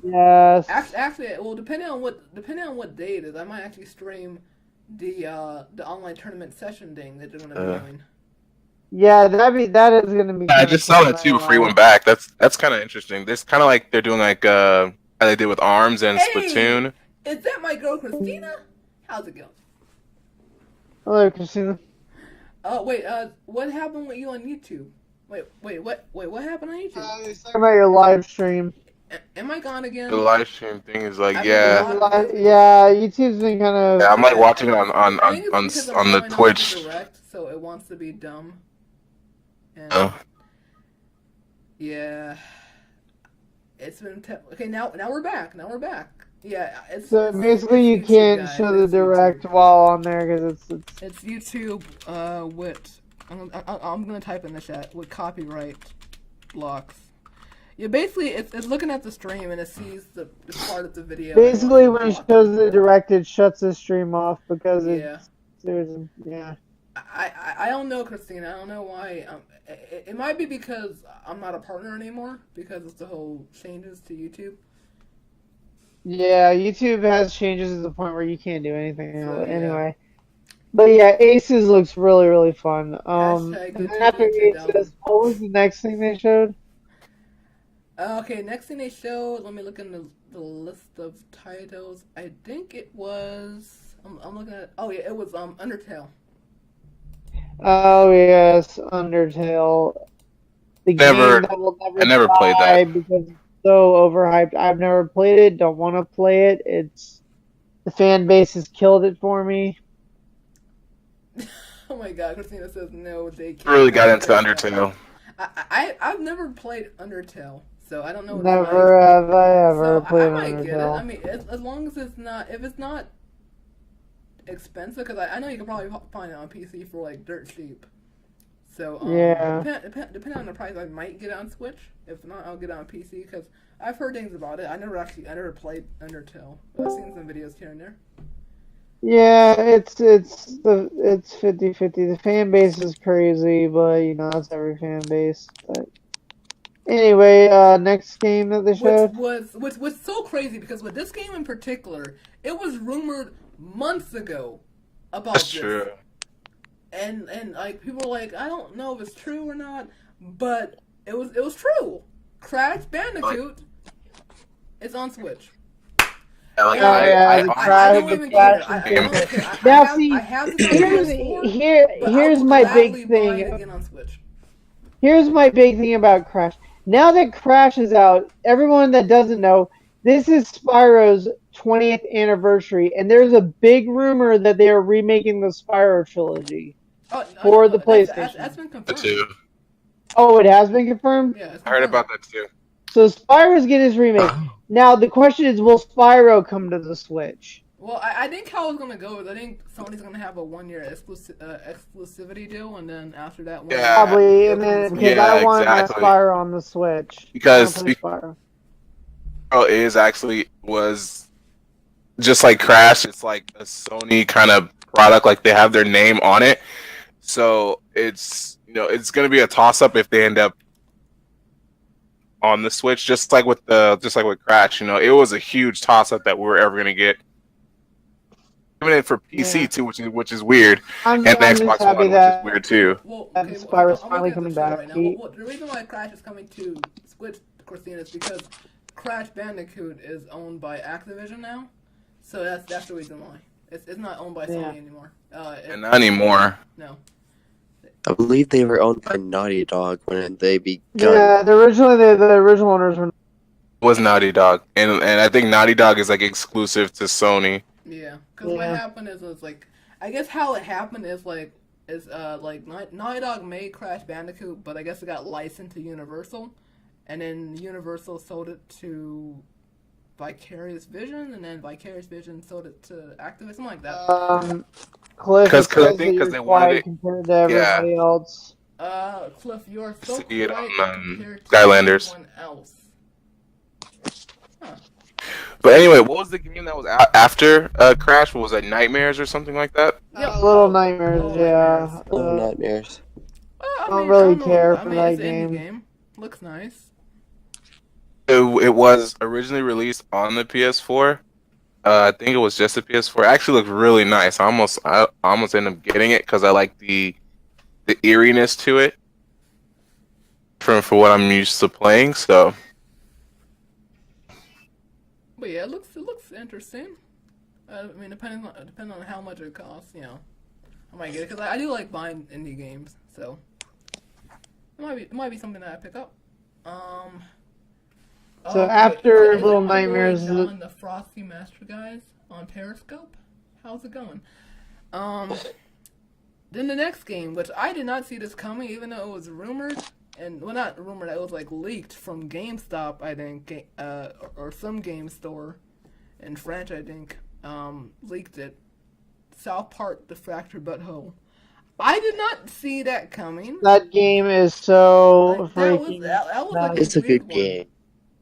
Yes. Actually, well, depending on what day it is, I might actually stream the online tournament session thing that they're gonna be doing. Yeah, that is gonna be. I just saw that too before you went back. That's kind of interesting. This kind of like they're doing like how they did with ARMS and Splatoon. Is that my girl Christina? How's it going? Hello, Christina. Wait. What happened with you on YouTube? Wait. What happened on YouTube? He's talking about your live stream. Am I gone again? The live stream thing is like, Yeah, YouTube's been kind of. Yeah, I'm like watching it on the Twitch. Direct, so it wants to be dumb. And yeah, it's been okay. Now we're back. Yeah, so basically you can't show the direct while on there because it's YouTube. With I'm gonna type in the chat with copyright blocks. Yeah, basically, it's looking at the stream and it sees the part of the video. Basically, when it shows the direct, it shuts the stream off because yeah. I don't know, Christina. I don't know why. It might be because I'm not a partner anymore because it's the whole changes to YouTube. Yeah, YouTube has changes to the point where you can't do anything. So, anyway. But yeah, Aces looks really, really fun. Hashtag And the then after TGN 10,000. Aces, what was the next thing they showed? Okay, next thing they showed, let me look in the list of titles. I think it was. I'm looking at. Oh yeah, it was Undertale. Oh yes, Undertale. The game Never, that will never I never played that. die because it's so overhyped. I've never played it, don't want to play it. It's the fan base has killed it for me. Oh my God, Christina says no. They can't. I really got into Undertale. Undertale. I've never played Undertale, so I don't know what it's like. Never have I ever So I played might get it. I Undertale. mean, as long as it's not, if it's not expensive, because I know you can probably find it on PC for like dirt cheap. So Yeah. depending on the price, I might get it on Switch. If not, I'll get it on PC because I've heard things about it. I never played Undertale. But I've seen some videos here and there. Yeah, it's 50-50. The fan base is crazy, but you know, that's every fan base. But anyway, next game that they showed. Which was so crazy because with this game in particular, it was rumored months ago about That's this. true. And like people were like, I don't know if it's true or not, but it was true. Crash Bandicoot is on Switch. Like, I don't even care. I don't care. Now see, I have this on PS4, but I here's will my gladly big buy thing. it again on Switch. Here's my big thing about Crash. Now that Crash is out, everyone that doesn't know, this is Spyro's 20th anniversary, and there's a big rumor that they are remaking the Spyro trilogy for the PlayStation. That's been that confirmed. too. Oh, it has been confirmed? Yeah, it's I heard confirmed. about that too. So Spyro's getting his remake. Now the question is, will Spyro come to the Switch? Well, I think how it's gonna go is I think Sony's gonna have a 1 year exclusivity deal, and then after that, Yeah. Probably, and then because Yeah, I want my exactly. Spyro on the Switch. Because I wanna play Spyro. was just like Crash. It's like a Sony kind of product. Like they have their name on it, so it's it's gonna be a toss up if they end up on the Switch. Just like with Crash, it was a huge toss up that we were ever gonna get. Even it for PC Yeah. too, which is weird, I'm and just Xbox happy One, that which is weird too. Well, that okay, Spyro's I'm finally looking at coming the trailer back. right now. Well, the reason why Crash is coming to Switch, Christina, is because Crash Bandicoot is owned by Activision now, so that's the reason why. It's not owned by Sony anymore. And not anymore. No. I believe they were owned by Naughty Dog when they begun. Yeah, the original owners were. It was Naughty Dog, and I think Naughty Dog is like exclusive to Sony. Yeah, because what happened is like, I guess how it happened is like Naughty Dog made Crash Bandicoot, but I guess it got licensed to Universal, and then Universal sold it to Vicarious Vision, and then Vicarious Vision sold it to Activision, something like that. Cliff, Because it says I think that because you're they quiet wanted it. compared to everybody else. Cliff, you are so See it quiet on, compared to Skylanders. everyone else. Huh. But anyway, what was the game that was after Crash? What was that, Nightmares or something like that? Yeah, Little Nightmares, Little yeah. Oh, Nightmares. I don't mean, really know care about- for I mean, that it's an indie game. game. Looks nice. It was originally released on the PS4. I think it was just the PS4. It actually looked really nice. I almost ended up getting it because I like the eeriness to it for what I'm used to playing. So But yeah, it looks interesting. I mean, depending on how much it costs, I might get it because I do like buying indie games, so it might be something that I pick up. So after is Little my boy Nightmares, John, the Frosty Master guys on Periscope. How's it going? Then the next game, which I did not see this coming, even though it was rumored, and well, not rumored, it was like leaked from GameStop, I think, or some game store in French, I think, leaked it. South Park: The Fractured Butthole. I did not see that coming. that game is so Like, that was freaking. like It's a weird good one. game.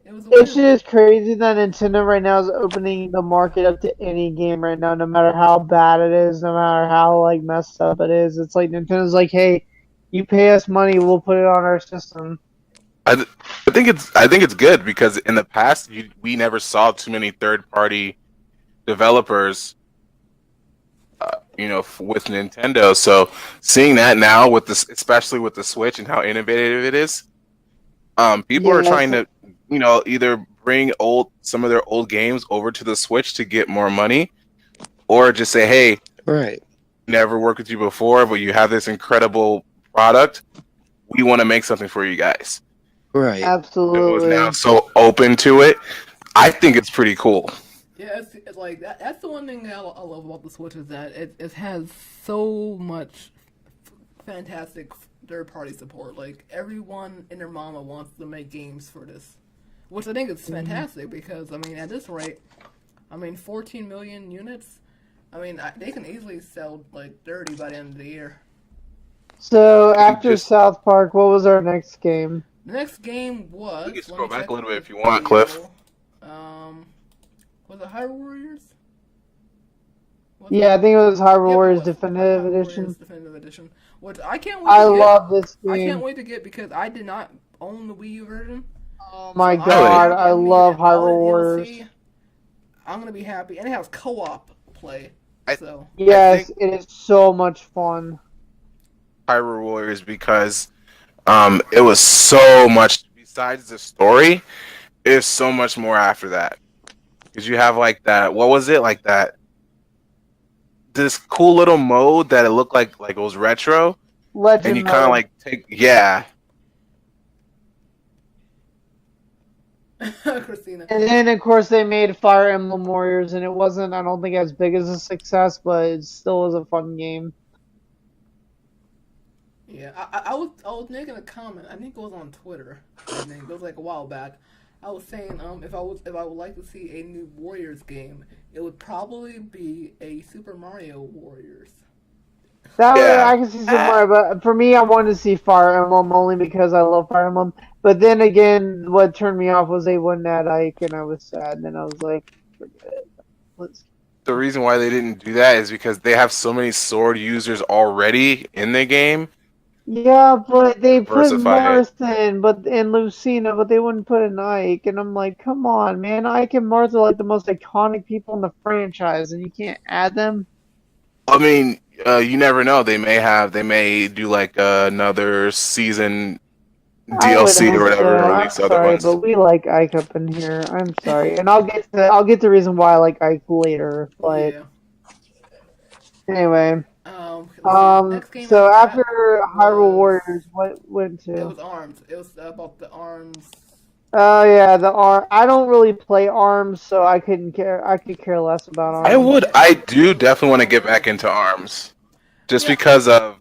It was a It's weird just crazy that Nintendo right now is opening the market up to any game right now, no matter how bad it is, no matter how like messed up it is. It's like Nintendo's like, hey, you pay us money, we'll put it on our system. I think it's good because in the past we never saw too many third party developers with Nintendo. So seeing that now with this, especially with the Switch and how innovative it is, people are Yes. trying to, either bring some of their old games over to the Switch to get more money, or just say, hey, Right. never worked with you before, but you have this incredible product. We want to make something for you guys. Right. It was now Absolutely. so open to it. I think it's pretty cool. Yeah, it's like that. That's the one thing that I love about the Switch is that it has so much fantastic third party support. Like everyone and their mama wants to make games for this, which I think is fantastic because I mean at this rate, 14 million units. They can easily sell like 30 by the end of the year. So after South Park, what was our next game? The next game was. You can let scroll me back check a little the bit if you want, video. Cliff. Was it Hyrule Warriors? Yeah, I think it was Hyrule Yep, Warriors it was. Definitive Hyrule Edition. Warriors Definitive Edition, which I can't wait I to get. love this I can't game. wait to get because I did not own the Wii U version. Oh my So I'm god, happy I I'm love getting all the Hyrule Warriors. DLC. I'm gonna be happy, and it has co-op play. So Yes, it is so much fun. Hyrule Warriors because it was so much besides the story. There's so much more after that because you have like that. What was it like that? This cool little mode that it looked like it was retro, Legend and you kind of mode. like yeah. Christina. And then of course they made Fire Emblem Warriors, and it wasn't, I don't think, as big as a success, but it still was a fun game. Yeah, I was making a comment. I think it was on Twitter. I think it was like a while back. I was saying if I would like to see a new Warriors game, it would probably be a Super Mario Warriors. That way Yeah. I can see Super Mario, but for me, I wanted to see Fire Emblem only because I love Fire Emblem. But then again, what turned me off was they wouldn't add Ike, and I was sad. And then I was like, forget it. The reason why they didn't do that is because they have so many sword users already in the game. Yeah, but they put Diversify it. Martha and Lucina, but they wouldn't put an Ike, and I'm like, come on, man! Ike and Martha are like the most iconic people in the franchise, and you can't add them. I mean, you never know. They may do like another season I would DLC or hope whatever, so. and I'm release other sorry, ones. but we like Ike up in here. I'm sorry, and I'll get the reason why I like Ike later. But Yeah. anyway, Next game so after after that Hyrule was- Warriors, what went It to? was ARMS. It was about the ARMS. Oh yeah, the ARM. I don't really play ARMS, so I couldn't care. I could care less about ARMS. I do definitely want to get back into ARMS, just Yeah. because of.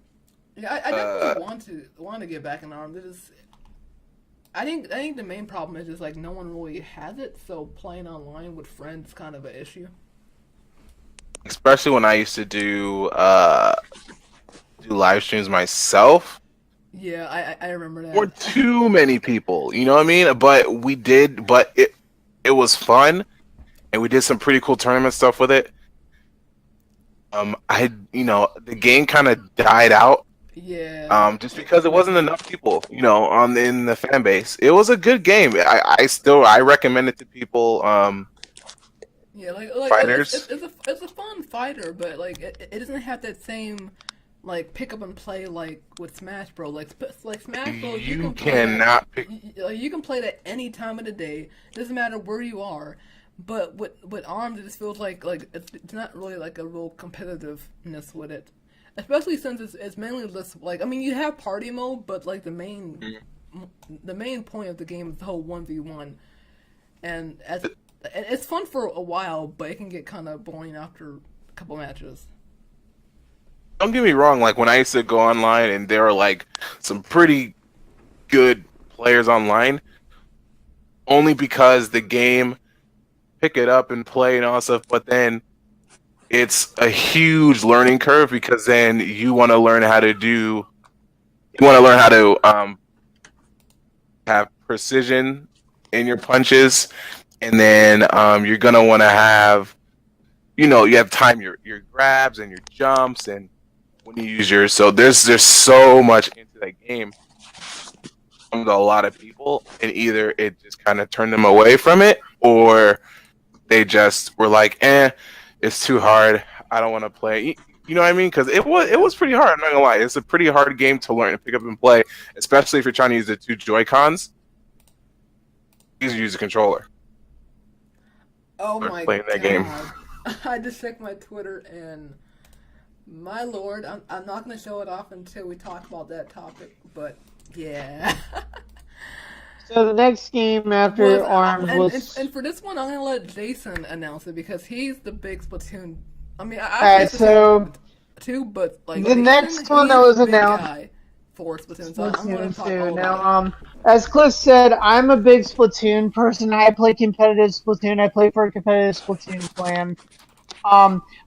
Yeah, I definitely want to get back in ARMS. I think the main problem is just like no one really has it, so playing online with friends is kind of an issue. Especially when I used to do live streams myself. Yeah, I remember that. Or too many people, you know what I mean? But we did, but it was fun, and we did some pretty cool tournament stuff with it. The game kind of died out. Yeah. Just because it wasn't enough people, in the fan base. It was a good game. I recommend it to people. Yeah, like Fighters. it's a fun fighter, but like it doesn't have that same like pick up and play like with Smash Bros. Like Smash Bros. You play cannot that, pick. you can play that any time of the day. Doesn't matter where you are. But with ARMS, it just feels like it's not really like a real competitiveness with it, especially since it's mainly just like you have party mode, but like the main point of the game is the whole 1v1, and it's fun for a while, but it can get kind of boring after a couple matches. Don't get me wrong. Like when I used to go online, and there were like some pretty good players online, only because the game pick it up and play and all that stuff. But then it's a huge learning curve because then you want to learn how to have precision in your punches, and then you're gonna want to have you have time your grabs and your jumps and when you use your there's so much into that game from a lot of people, and either it just kind of turned them away from it, or they just were like, it's too hard, I don't want to play. You know what I mean? Because it was pretty hard. I'm not gonna lie. It's a pretty hard game to learn and pick up and play, especially if you're trying to use the two Joy-Cons. Easy to use a controller. Oh my Playing god. that game. I just checked my Twitter and my lord, I'm not going to show it off until we talk about that topic, but yeah. So the next game after Arms was... And for this one, I'm going to let Jason announce it because he's the big Splatoon. I mean, Alright, so... too, but like the next one that was announced... For Splatoon, so I'm going to talk all now, about it. as Cliff said, I'm a big Splatoon person. I play competitive Splatoon. I play for a competitive Splatoon clan.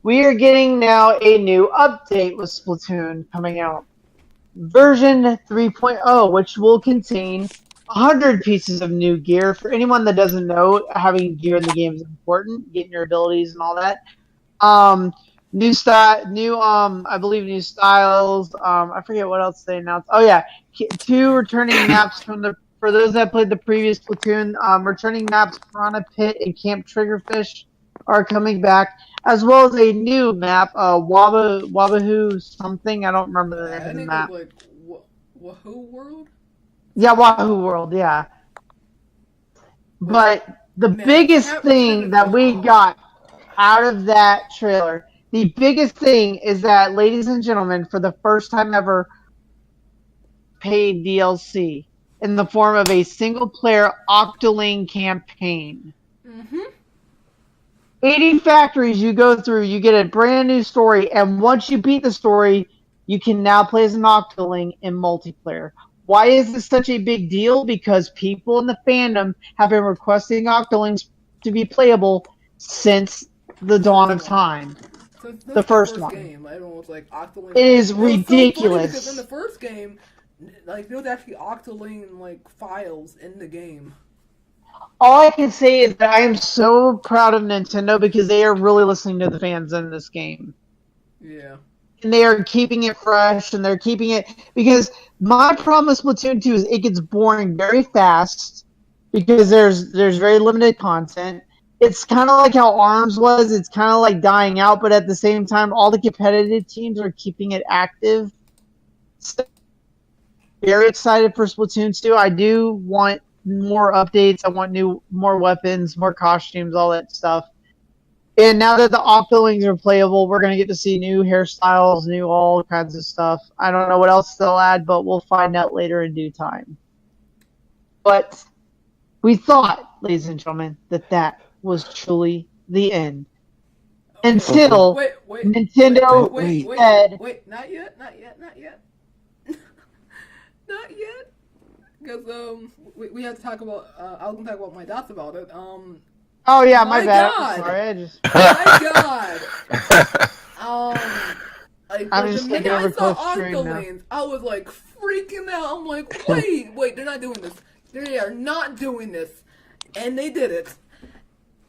We are getting now a new update with Splatoon coming out. Version 3.0, which will contain 100 pieces of new gear. For anyone that doesn't know, having gear in the game is important, getting your abilities and all that. New style, I believe new styles. I forget what else they announced. Oh yeah, 2 returning maps for those that played the previous Splatoon. Returning maps, Piranha Pit and Camp Triggerfish are coming back, as well as a new map, Wahoo something. I don't remember the name of the map. Like Wahoo World. Yeah, Wahoo World. Yeah. But the biggest thing that we got out of that trailer. The biggest thing is that, ladies and gentlemen, for the first time ever, paid DLC in the form of a single-player Octoling campaign. Mm-hmm. 80 factories you go through, you get a brand new story, and once you beat the story, you can now play as an Octoling in multiplayer. Why is this such a big deal? Because people in the fandom have been requesting Octolings to be playable since the dawn of time. The first one. Game, everyone was like Octoling. It is ridiculous. Because in the first game, like there was actually Octoling like files in the game. All I can say is that I am so proud of Nintendo because they are really listening to the fans in this game. Yeah. And they are keeping it fresh, and they're keeping it because my problem with Splatoon 2 is it gets boring very fast because there's very limited content. It's kind of like how ARMS was. It's kind of like dying out, but at the same time, all the competitive teams are keeping it active. So, very excited for Splatoon 2. I do want more updates. I want more weapons, more costumes, all that stuff. And now that the Octolings are playable, we're going to get to see new hairstyles, new all kinds of stuff. I don't know what else they'll add, but we'll find out later in due time. But we thought, ladies and gentlemen, that was truly the end. Until Nintendo said... Wait, not yet. Not yet. Because, we have to talk about, I was going to talk about my thoughts about it. Oh yeah, my bad. I'm sorry. My God. I'm just the minute over I saw Octolings, I was like freaking out. I'm like, wait, they're not doing this. They are not doing this. And they did it.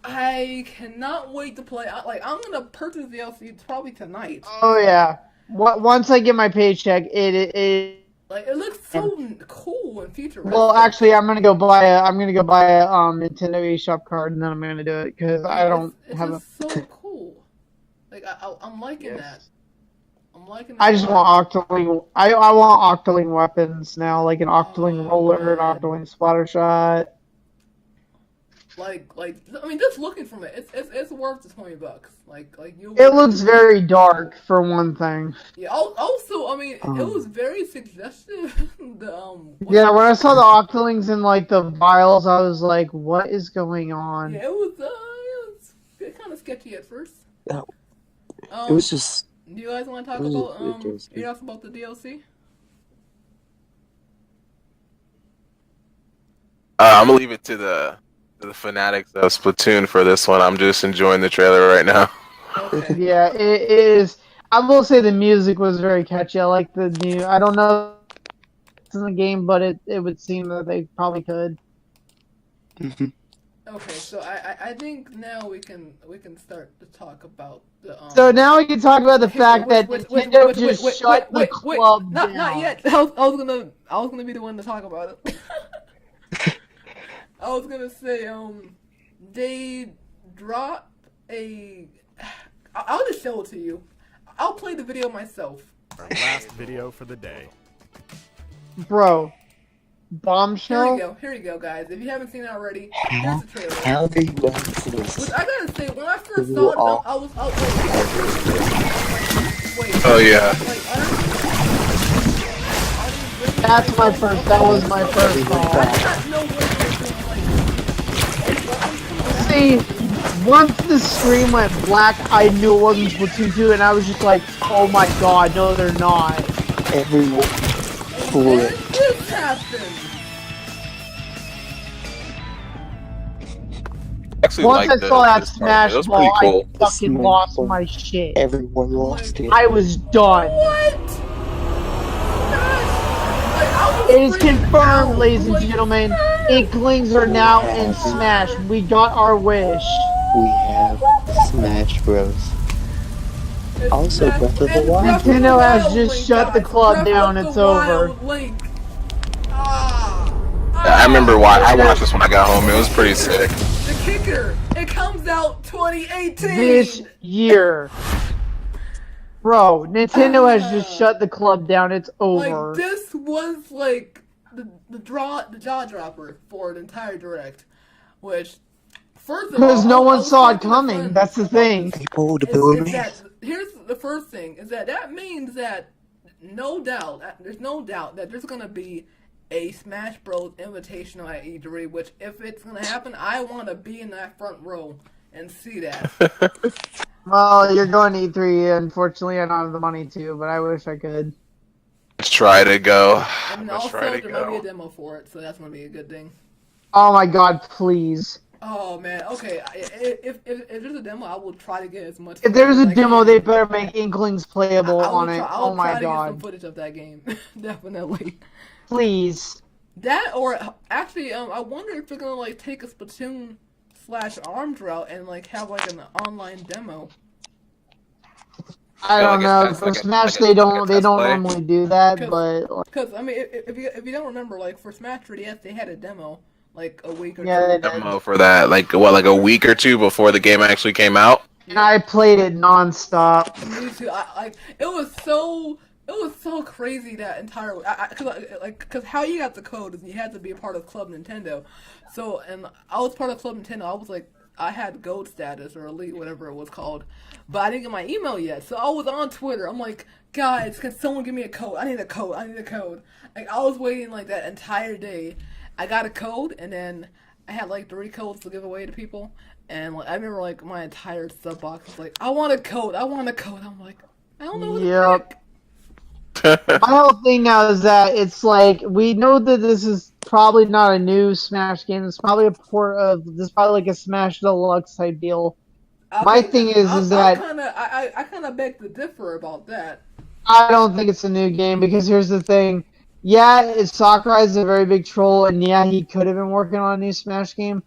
I cannot wait to play. I'm gonna purchase the DLC probably tonight. Oh yeah. Once I get my paycheck, it looks so cool and futuristic. Well, actually, I'm gonna go buy a Nintendo eShop card, and then I'm gonna do it because I don't have It's so cool. I'm liking that. I'm liking. I just want Octoling. I want Octoling weapons now, like an Octoling roller, an Octoling splatter shot. I mean, just looking from it, it's worth the $20. It looks very dark for one thing. Yeah. Also, I mean, it was very suggestive. Yeah, when I saw the Octolings in the vials, I was like, "What is going on?" Yeah, it was kind of sketchy at first. No, it was just. Do you guys want to talk about you asked about the DLC? I'm gonna leave it to the fanatics of Splatoon for this one. I'm just enjoying the trailer right now. Okay. Yeah, it is. I will say the music was very catchy. I like the new. I don't know if it's in the game, but it would seem that they probably could. Okay, so I think now we can start to talk about the. So now we can talk about the fact that Nintendo just shut the club down. Not yet. I was gonna be the one to talk about it. I was gonna say, they dropped a. I'll just show it to you. I'll play the video myself. Our last video for the day. Bro, Here Bombshell. we go, guys. If you haven't seen it already, here's the trailer. How do you not see this? Which I gotta say, when I first saw it, I was like, wait. Oh yeah. Like, That's my first. That was my first I thought. did not know what they were doing. Like, See, once the screen went black, I knew it wasn't Splatoon 2, and I was just like, oh my god, no, they're not. Everyone. when did this happen? Actually, Once liked I saw that this part. Smash It was Ball, pretty cool. I fucking lost my shit. Everyone lost it. I was done. What? It is confirmed, ladies and gentlemen. Inklings are now in Smash. We got our wish. We have Smash Bros. Also, Breath of the Wild. Nintendo has just shut the club down. It's over. I remember why I watched this when I got home. It was pretty sick. The kicker, it comes out 2018. This year. Bro, Nintendo has just shut the club down. It's over. Like, this was like the jaw dropper for the entire direct, which first of all, Because no I one was saw it talking to coming. friends That's the about thing. this. People to Is boo me. that, here's the first thing, is that means that there's no doubt that there's gonna be a Smash Bros. Invitational at E3, which if it's gonna happen, I wanna be in that front row and see that. Well, you're going to E3. Unfortunately, I don't have the money to, but I wish I could. Let's try to go. And Let's also, try to there might be a go. demo for it, so that's gonna be a good thing. Oh my god, please. Oh man, okay. If there's a demo, I will try to get as much. If there's a footage as I demo, can. they better make Inklings playable I will on try, it. I will Oh my try to get some god. footage of that game, definitely. Please. That or actually, I wonder if they're gonna like take a Splatoon/ARMS route and like have like an online demo. I Yeah, don't like a know. test- For like a- Smash, like a- they don't. like a They test don't play. normally do that. But Because I mean, if you don't remember, like for Smash 3DS, they had a demo like a week or yeah, two. they did. Demo for that, like like a week or two before the game actually came out. And I played it nonstop. Me too. It was so crazy that entire because how you got the code is you had to be a part of Club Nintendo. So and I was part of Club Nintendo. I was like I had gold status or elite whatever it was called, but I didn't get my email yet. So I was on Twitter. I'm like, guys, can someone give me a code? I need a code. I need a code. Like I was waiting like that entire day. I got a code and then I had like 3 codes to give away to people. And like I remember like my entire sub box was like, I want a code. I want a code. I'm like, I don't know what to pick. My whole thing now is that it's like we know that this is probably not a new Smash game. It's probably a port of this. Is probably like a Smash Deluxe type deal. My thing is that I kind of beg to differ about that. I don't think it's a new game because here's the thing. Yeah, Sakurai is a very big troll, and yeah, he could have been working on a new Smash game,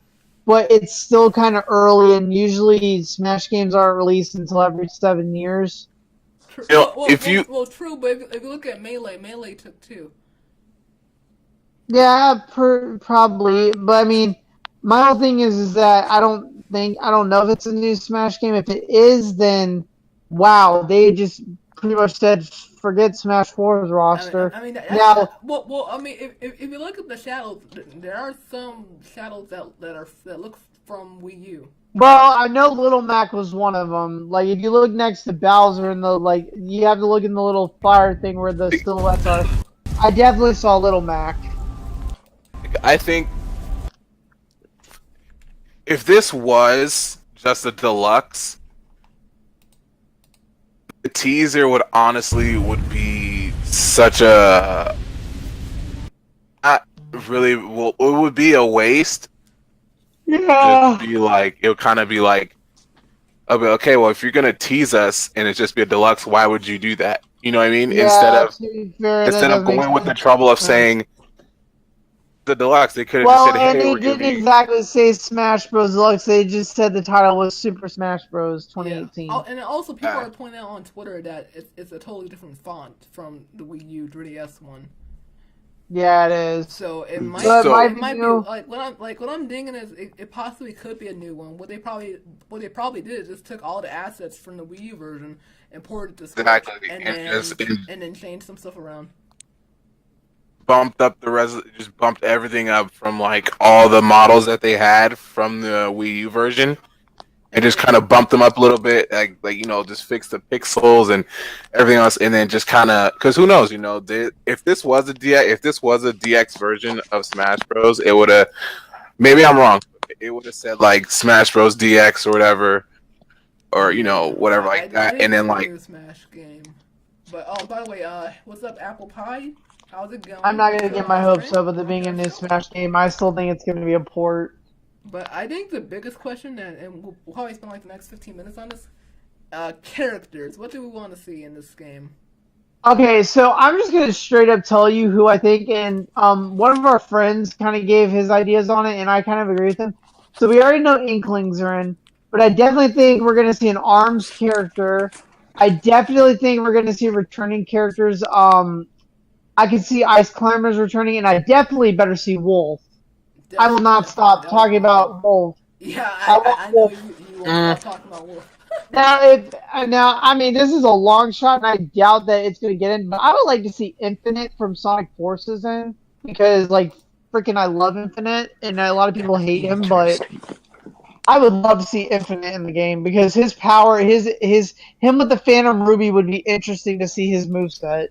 but it's still kind of early, and usually Smash games aren't released until every 7 years. True. You know, True, but if you look at Melee took 2. Yeah, probably, but I mean, my whole thing is that I don't know if it's a new Smash game. If it is, then wow, they just pretty much said forget Smash 4's roster. I mean, now, I mean, if you look at the shadows, there are some shadows that look from Wii U. well, I know Little Mac was one of them. Like, if you look next to Bowser in the you have to look in the little fire thing where the silhouettes are. I definitely saw Little Mac. I think if this was just a deluxe, the teaser would be such a really well, it would be a waste. Yeah. It would kind of be like, okay, well, if you're gonna tease us and it's just be a deluxe, why would you do that? You know what I mean? Yeah, Instead of going with the trouble of saying the deluxe, they could have well, just said, and "Hey, they we're didn't giving you." exactly say Smash Bros. Deluxe. They just said the title was Super Smash Bros. 2018. Yeah. Oh, and also, people are pointing out on Twitter that it's a totally different font from the Wii U 3DS one. Yeah, it is. So it might, So So- it might be new. like what I'm thinking is it possibly could be a new one. What they probably did is just took all the assets from the Wii U version and ported it to Switch, Exactly, and and then just changed some stuff around. bumped up just bumped everything up from like all the models that they had from the Wii U version, and just kind of bumped them up a little bit, like just fix the pixels and everything else, and then just kind of because who knows, if this was a DX version of Smash Bros, it would have, maybe I'm wrong, it would have said like Smash Bros DX or whatever, or whatever like that, and then like new Smash game. But by the way, what's up, Apple Pie? How's it going? I'm not gonna So, get my hopes friend, up with it being a new Smash game. I still think it's gonna be a port. But I think the biggest question, and we'll probably spend like the next 15 minutes on this, characters. What do we want to see in this game? Okay, so I'm just gonna straight up tell you who I think, and one of our friends kind of gave his ideas on it, and I kind of agree with him. So we already know Inklings are in, but I definitely think we're gonna see an Arms character. I definitely think we're gonna see returning characters. I can see Ice Climbers returning, and I definitely better see Wolf. I will not stop talking about Wolf. Yeah, I I know Wolf. you won't stop talking about Wolf. Now, I mean, this is a long shot, and I doubt that it's going to get in. But I would like to see Infinite from Sonic Forces in, because, like, freaking, I love Infinite, and a lot of people hate him, but I would love to see Infinite in the game because his power, him with the Phantom Ruby would be interesting to see his moveset.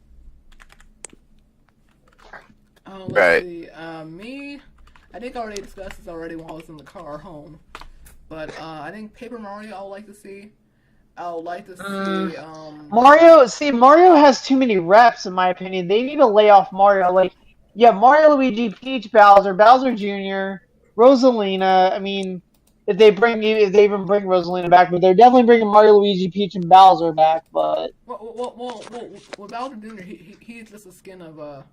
Oh, let's Right. see. Me, I think I already discussed this already while I was in the car home. But I think Paper Mario I would like to see. I would like to see. Mario has too many reps, in my opinion. They need to lay off Mario. Like, yeah, Mario, Luigi, Peach, Bowser Jr., Rosalina. I mean, if they even bring Rosalina back, but they're definitely bringing Mario, Luigi, Peach, and Bowser back. But Well, Bowser Jr. He's just a skin of the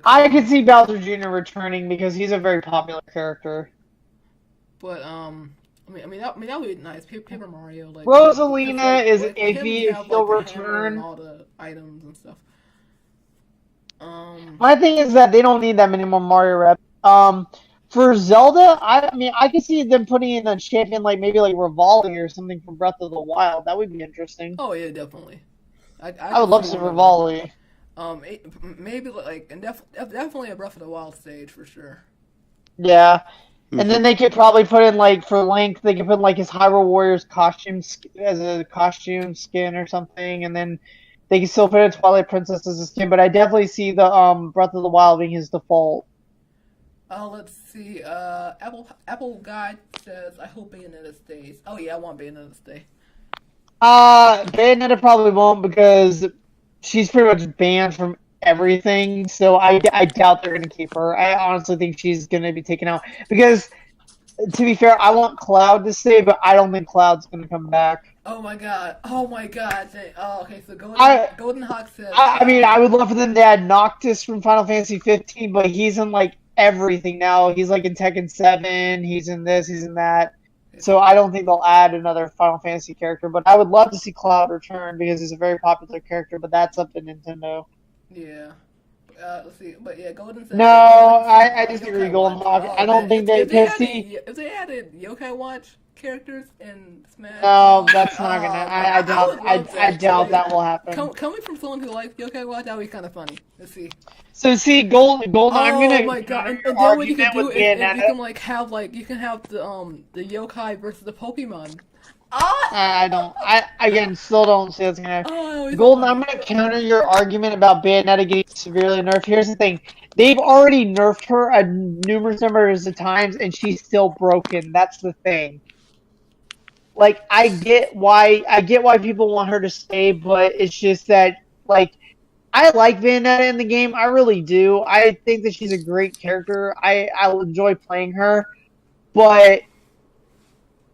I could see Bowser Jr. returning because he's a very popular character. But I mean that would be nice. Paper Mario, like Rosalina is him, iffy you if have, he'll like, the hammer and return. all the items and stuff. My thing is that they don't need that many more Mario reps. For Zelda, I mean, I could see them putting in a champion like maybe like Rivali or something from Breath of the Wild. That would be interesting. Oh yeah, definitely. I would love to see Rivali. Maybe like and definitely a Breath of the Wild stage for sure. Yeah. And then they could probably put in like for Link, they could put like his Hyrule Warriors costume as a costume skin or something, and then they can still put in Twilight Princess as a skin. But I definitely see the Breath of the Wild being his default. Let's see. Apple Guy says, "I hope Bayonetta stays." Oh yeah, I want Bayonetta to stay. Bayonetta probably won't because she's pretty much banned from everything. So I doubt they're gonna keep her. I honestly think she's gonna be taken out because, to be fair, I want Cloud to stay, but I don't think Cloud's gonna come back. Oh my god! Oh my god! Oh, okay, so Golden Hawk says. I mean, I would love for them to add Noctis from Final Fantasy 15, but he's in like everything now. He's like in Tekken 7. He's in this. He's in that. So I don't think they'll add another Final Fantasy character. But I would love to see Cloud return because he's a very popular character. But that's up to Nintendo. Yeah. Let's see, but yeah, Golden says. No, I disagree, Golden Hawk. Oh, I don't think they if they added Yokai Watch characters in Smash. No, that's not gonna. I doubt that will happen. Coming from someone who likes Yokai Watch, that would be kind of funny. Let's see. So see, Golden. I'm gonna. Oh my god! And then what you can do is you can have the Yokai versus the Pokemon. I again still don't see what's gonna happen. Oh, Golden, I'm gonna counter your argument about Bayonetta getting severely nerfed. Here's the thing. They've already nerfed her a numerous numbers of times and she's still broken. That's the thing. Like I get why people want her to stay, but it's just that like I like Bayonetta in the game. I really do. I think that she's a great character. I'll enjoy playing her, but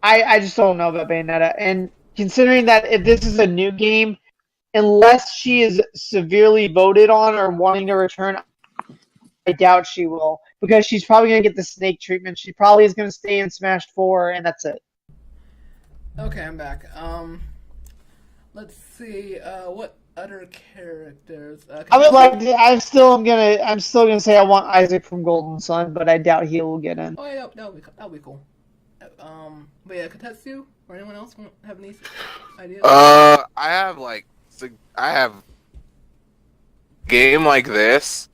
I just don't know about Bayonetta. And considering that if this is a new game, unless she is severely voted on or wanting to return, I doubt she will. Because she's probably going to get the snake treatment. She probably is going to stay in Smash 4, and that's it. Okay, I'm back. Let's see. other characters. I would like to. I'm still gonna say I want Isaac from Golden Sun, but I doubt he will get in. Oh yeah, that'll be cool. But yeah, Katetsu or anyone else have any ideas? I have game like this.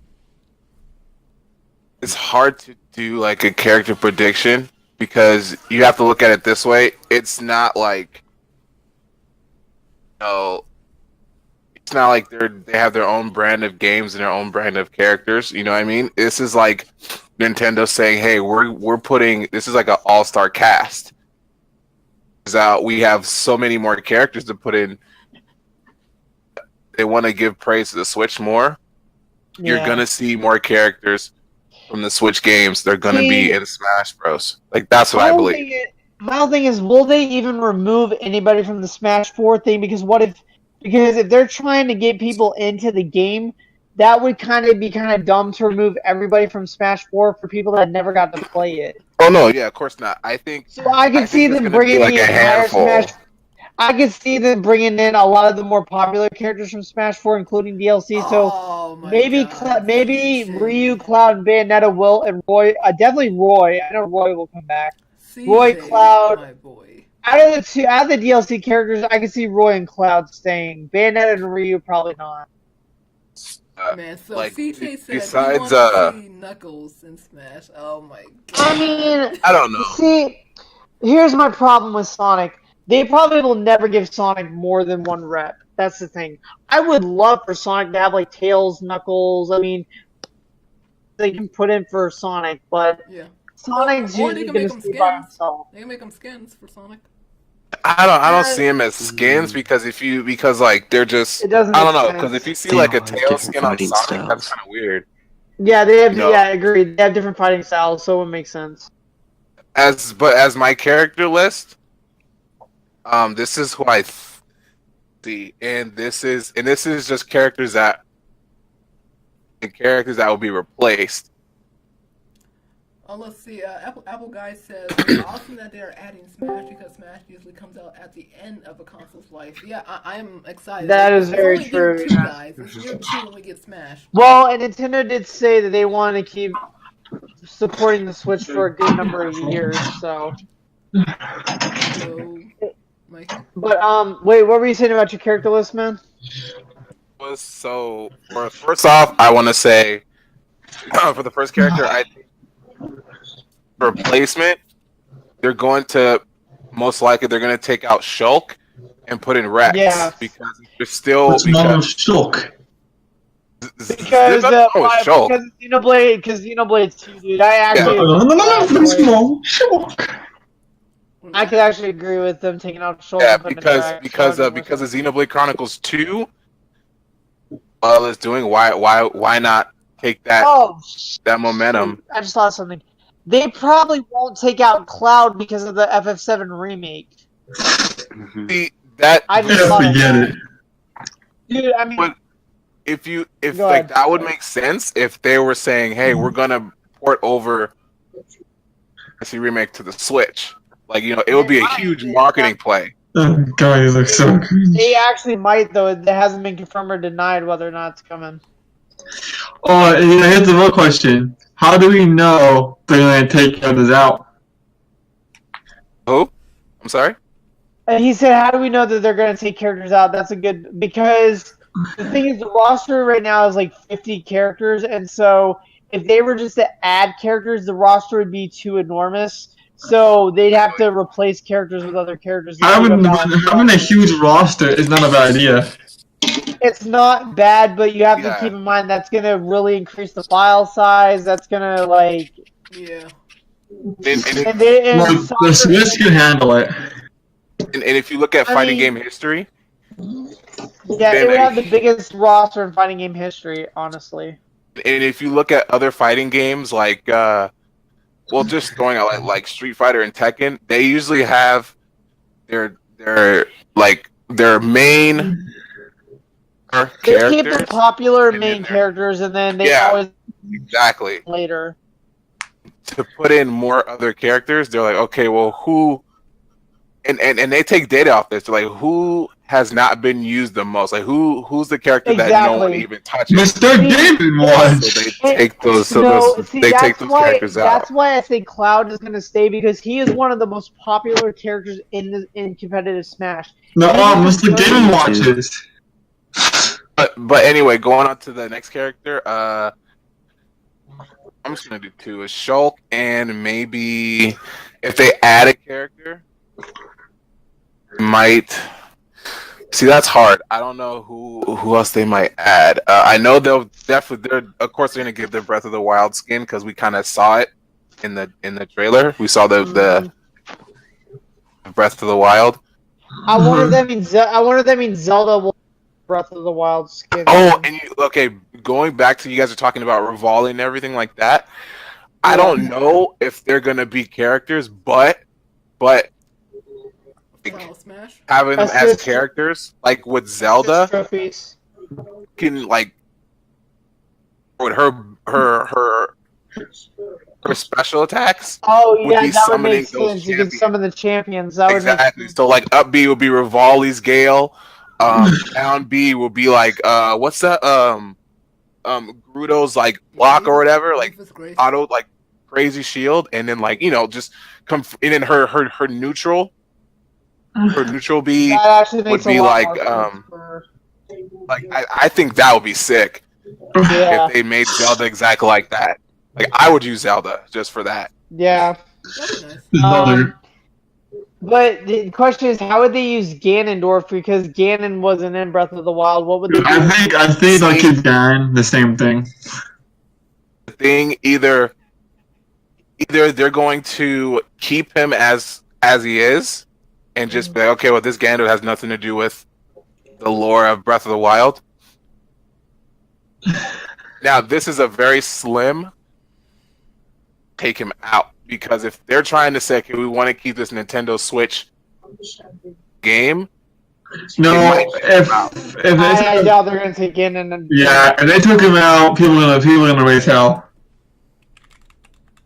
It's hard to do like a character prediction because you have to look at it this way. It's not like it's not like they have their own brand of games and their own brand of characters. You know what I mean? This is like Nintendo saying, "Hey, we're putting this is like an all-star cast." We have so many more characters to put in. They want to give praise to the Switch more. Yeah. You're gonna see more characters from the Switch games. They're gonna be in Smash Bros. Like that's what I believe. My whole thing is, will they even remove anybody from the Smash 4 thing? Because if they're trying to get people into the game, that would be kind of dumb to remove everybody from Smash 4 for people that never got to play it. Oh no, yeah, of course not. I think so. I can see them bringing like the entire Smash. I could see them bringing in a lot of the more popular characters from Smash 4, including DLC. So maybe Ryu, Cloud, and Bayonetta will, and Roy. Definitely Roy. I know Roy will come back. CJ, Roy, Cloud. My boy. Out of the DLC characters, I can see Roy and Cloud staying. Bayonetta and Ryu probably not. Man, so like, CJ said besides, he wants to see Knuckles in Smash. Oh my god. I mean, I don't know. See, here's my problem with Sonic. They probably will never give Sonic more than one rep. That's the thing. I would love for Sonic to have like Tails, Knuckles. I mean, they can put in for Sonic, but yeah. Sonic's usually going to stay by himself. They can make them skins for Sonic. I don't see them as skins because like they're just I don't know because if you see like a Tails skin on Sonic, that's kind of weird. Yeah, they have. Yeah, I agree. They have different fighting styles, so it makes sense. As my character list, this is who I see, and this is just characters that will be replaced. Oh, let's see. Apple Guy says it's awesome that they are adding Smash because Smash usually comes out at the end of a console's life. Yeah, I'm excited. That is very true. It's only guys. It's year 2 when we get Smash. Well, and Nintendo did say that they want to keep supporting the Switch for a good number of years. So. But wait, what were you saying about your character list, man? So, first off, I want to say for the first character, I think replacement, they're going to take out Shulk and put in Rex. Yeah. Because they're still Shulk. Because Xenoblade 2, dude. I could actually agree with them taking out Shulk. Yeah, because of Xenoblade Chronicles 2. Well, it's doing why not take that momentum? I just thought of something. They probably won't take out Cloud because of the FF7 remake. See, I just forget it. Dude, I mean, if that would make sense if they were saying, "Hey, we're gonna port over this remake to the Switch." Like, it would be a huge marketing play. Oh, God, he looks so good. They actually might, though. It hasn't been confirmed or denied whether or not it's coming. Oh, here's the real question. How do we know they're going to take others out? Who? I'm sorry? And he said, how do we know that they're going to take characters out? That's a good... Because the thing is, the roster right now is like 50 characters, and so if they were just to add characters, the roster would be too enormous. So they'd have to replace characters with other characters. Having a huge roster is not a bad idea. It's not bad, but you have to keep in mind that's going to really increase the file size. That's going to, like... Yeah. The Switch can handle it. And if you look at fighting game history... Yeah, it would have the biggest roster in fighting game history, honestly. And if you look at other fighting games, like... just throwing out like Street Fighter and Tekken, they usually have their main... They keep the popular main characters, and then they always later to put in more other characters. They're like, okay, well, who? And they take data off this. They're like, who has not been used the most? Like who's the character that no one Exactly. even touches? Mr. Game Watch. So they take those. They take That's those why. characters out. That's why I think Cloud is going to stay because he is one of the most popular characters in competitive Smash. No, He is Mr. a Game good- Watches. But anyway, going on to the next character. I'm just gonna do two: a Shulk and maybe if they add a character, might. See, that's hard. I don't know who else they might add. I know they'll definitely. Of course, they're gonna give their Breath of the Wild skin because we kind of saw it in the trailer. We saw the Breath of the Wild. I wonder if that means Zelda will Breath of the Wild skin. Oh, and going back to you guys are talking about Rivali and everything like that. I don't know if they're gonna be characters, but Final Smash. having them That's as just- characters, like with Zelda, Trophies. can like with her special attacks. Oh would yeah, be that would summoning make those sense. You can champions. summon the champions. That would make Exactly. So like up B would be Rivali's Gale. Down B will be like what's that Gerudo's like block or whatever, like Rufus Grace. auto like crazy shield, and then like just come and then her neutral B that actually makes would be a lot like, more sense for- like I think that would be sick yeah, if they made Zelda exactly like that. Like I would use Zelda just for that. yeah. That'd be nice. Another. But the question is, how would they use Ganondorf? Because Ganon wasn't in Breath of the Wild. What would they do? I think they'll keep Garen the same thing. The thing either they're going to keep him as he is and just be like, okay, well, this Gandalf has nothing to do with the lore of Breath of the Wild. Now, this is a very slim take him out, because if they're trying to say, okay, we want to keep this Nintendo Switch game, No, might if I doubt they're going to take Ganon. And if they took him out, people are gonna raise hell.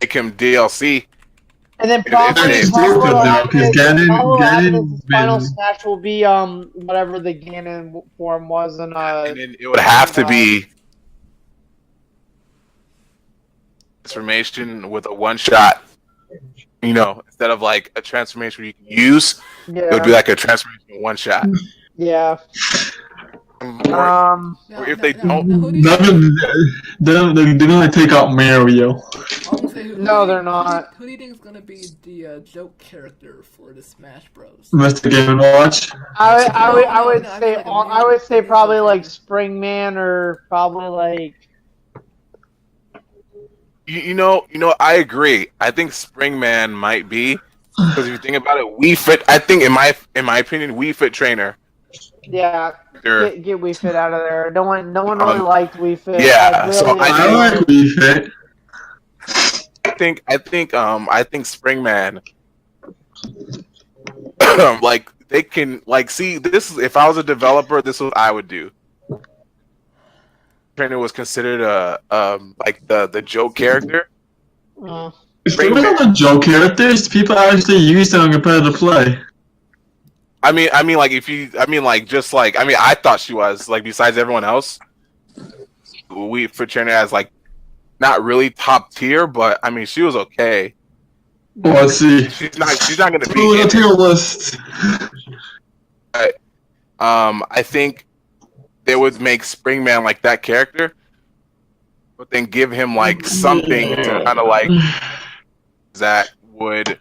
make him DLC. And then It's probably stupid, though, 'cause Ganon final been- Smash will be whatever the Ganon form was, and And then it would have to be transformation with a one shot. Instead of like a transformation you can use, it would be like a transformation one shot. yeah. Or if they don't- who do you think- They're gonna take out Mario. I was gonna say, who No, do you- they're not. Who do you think is gonna be the joke character for the Smash Bros? Mr. Game Watch. I would say probably like Springman or probably like I agree. I think Springman might be, because if you think about it, Wii Fit. I think in my opinion, Wii Fit trainer. yeah. Sure. Get Wii Fit out of there. No one really liked Wii Fit. yeah, so I like Wii Fit. I think Springman. Like they can see this is, if I was a developer, this is what I would do. Trainer was considered like the joke character. If they were the joke characters, people actually use them in competitive play. I mean, like I thought she was like, besides everyone else, we for Trainer as like not really top tier, but I mean she was okay. Well, let's see. She's not gonna be. Who the tier list? I think they would make Springman like that character, but then give him like something to kind of like that would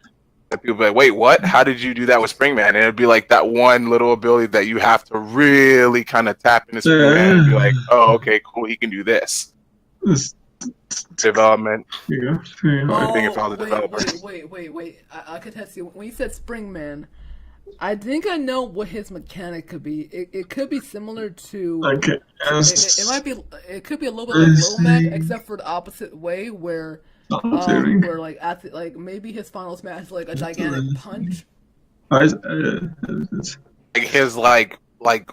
that people be like, wait, what? How did you do that with Springman? And it'd be like that one little ability that you have to really kind of tap into Springman and be like, oh, okay, cool, he can do this. Development. Yeah. I think if I was a developer. Wait. I could test you. When you said Springman, I think I know what his mechanic could be. It could be similar to. Okay. It might be. It could be a little bit like Lomac, except for the opposite way, where like maybe his final smash is like a gigantic punch. Like his like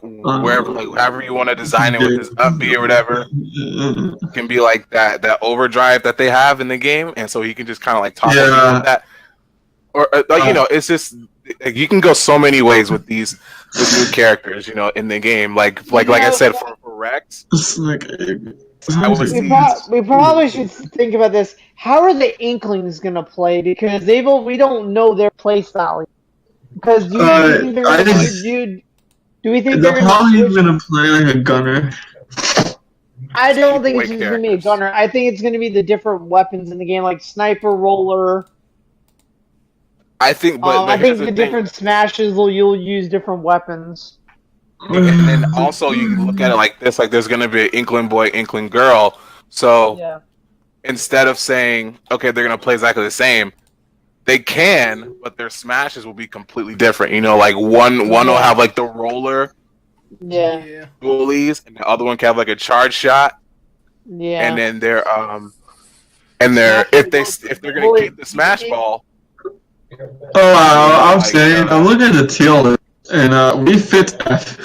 wherever, like however you want to design it with his up B or whatever, can be like that overdrive that they have in the game, and so he can just kind of like talk like that, or it's just you can go so many ways with these new characters, you know, in the game. Like I said, for Rex, It's like, I would We, see. we probably should think about this. How are the Inklings gonna play? Because we don't know their play style. Because do we think they're I gonna just do we think they're they're gonna probably switch? gonna play like a gunner. I don't think Boy it's just gonna be a characters. gunner. I think it's gonna be the different weapons in the game, like sniper, roller. I think, I but here's think the the thing, different smashes you'll use different weapons. and then also you look at it like this: like there's gonna be an Inkling boy, Inkling girl. So Yeah. instead of saying, okay, they're gonna play exactly the same, they can, but their smashes will be completely different. You know, like one will Yeah. have like the roller Yeah. Yeah. bullies, and the other one can have like a charge shot, Yeah. and then if they're gonna keep the smash ball. Oh, I'm Like, saying, I'm looking at the tier list, and we fit F.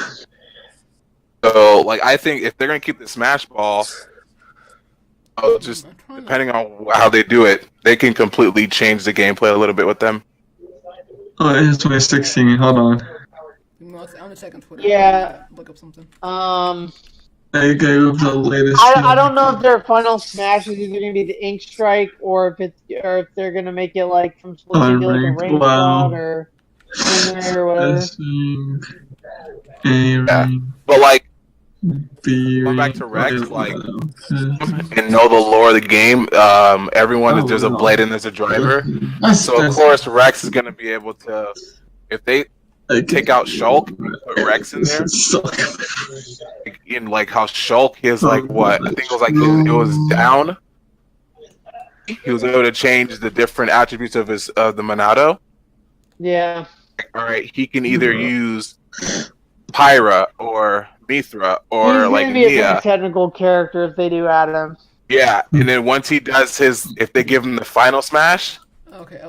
So, like, I think if they're gonna keep the smash ball, just I'm trying to- depending on how they do it, they can completely change the gameplay a little bit with them. Oh, it's 2016. Hold on. I'm gonna check on Twitter. Yeah. Look up something. They gave the latest. I don't know if their final smash is either gonna be the Ink Strike or if they're gonna make it like from switching to like a Unranked, range wow. shot or stingray or whatever. A Yeah. rank, But like, B going back rank, to Rex, like, okay. and know the lore of the game, everyone there's a blade and there's a driver. So of course Rex is gonna be able to, if they take out Shulk and put Rex in there, in like how Shulk is like what I think it was like it was down. He was able to change the different attributes of the Monado. Yeah. All right, he can either use Pyra or Mithra or He's like gonna be a Nia. very technical character if they do add him. Yeah, and then once he does if they give him the final smash, Okay.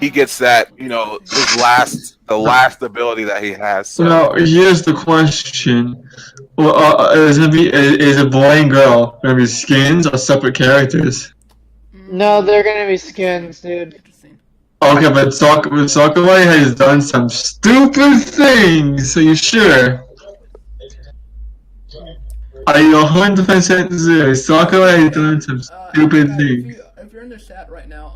he gets that, you know, the last ability that he has. So Now, here's the question. Well, is a boy and girl gonna be skins or separate characters? No, they're gonna be skins, dude. Interesting. Okay, but Sakurai has done some stupid things, so you sure? Are you 100% serious? Sakurai has done some stupid things. If you're in the chat right now,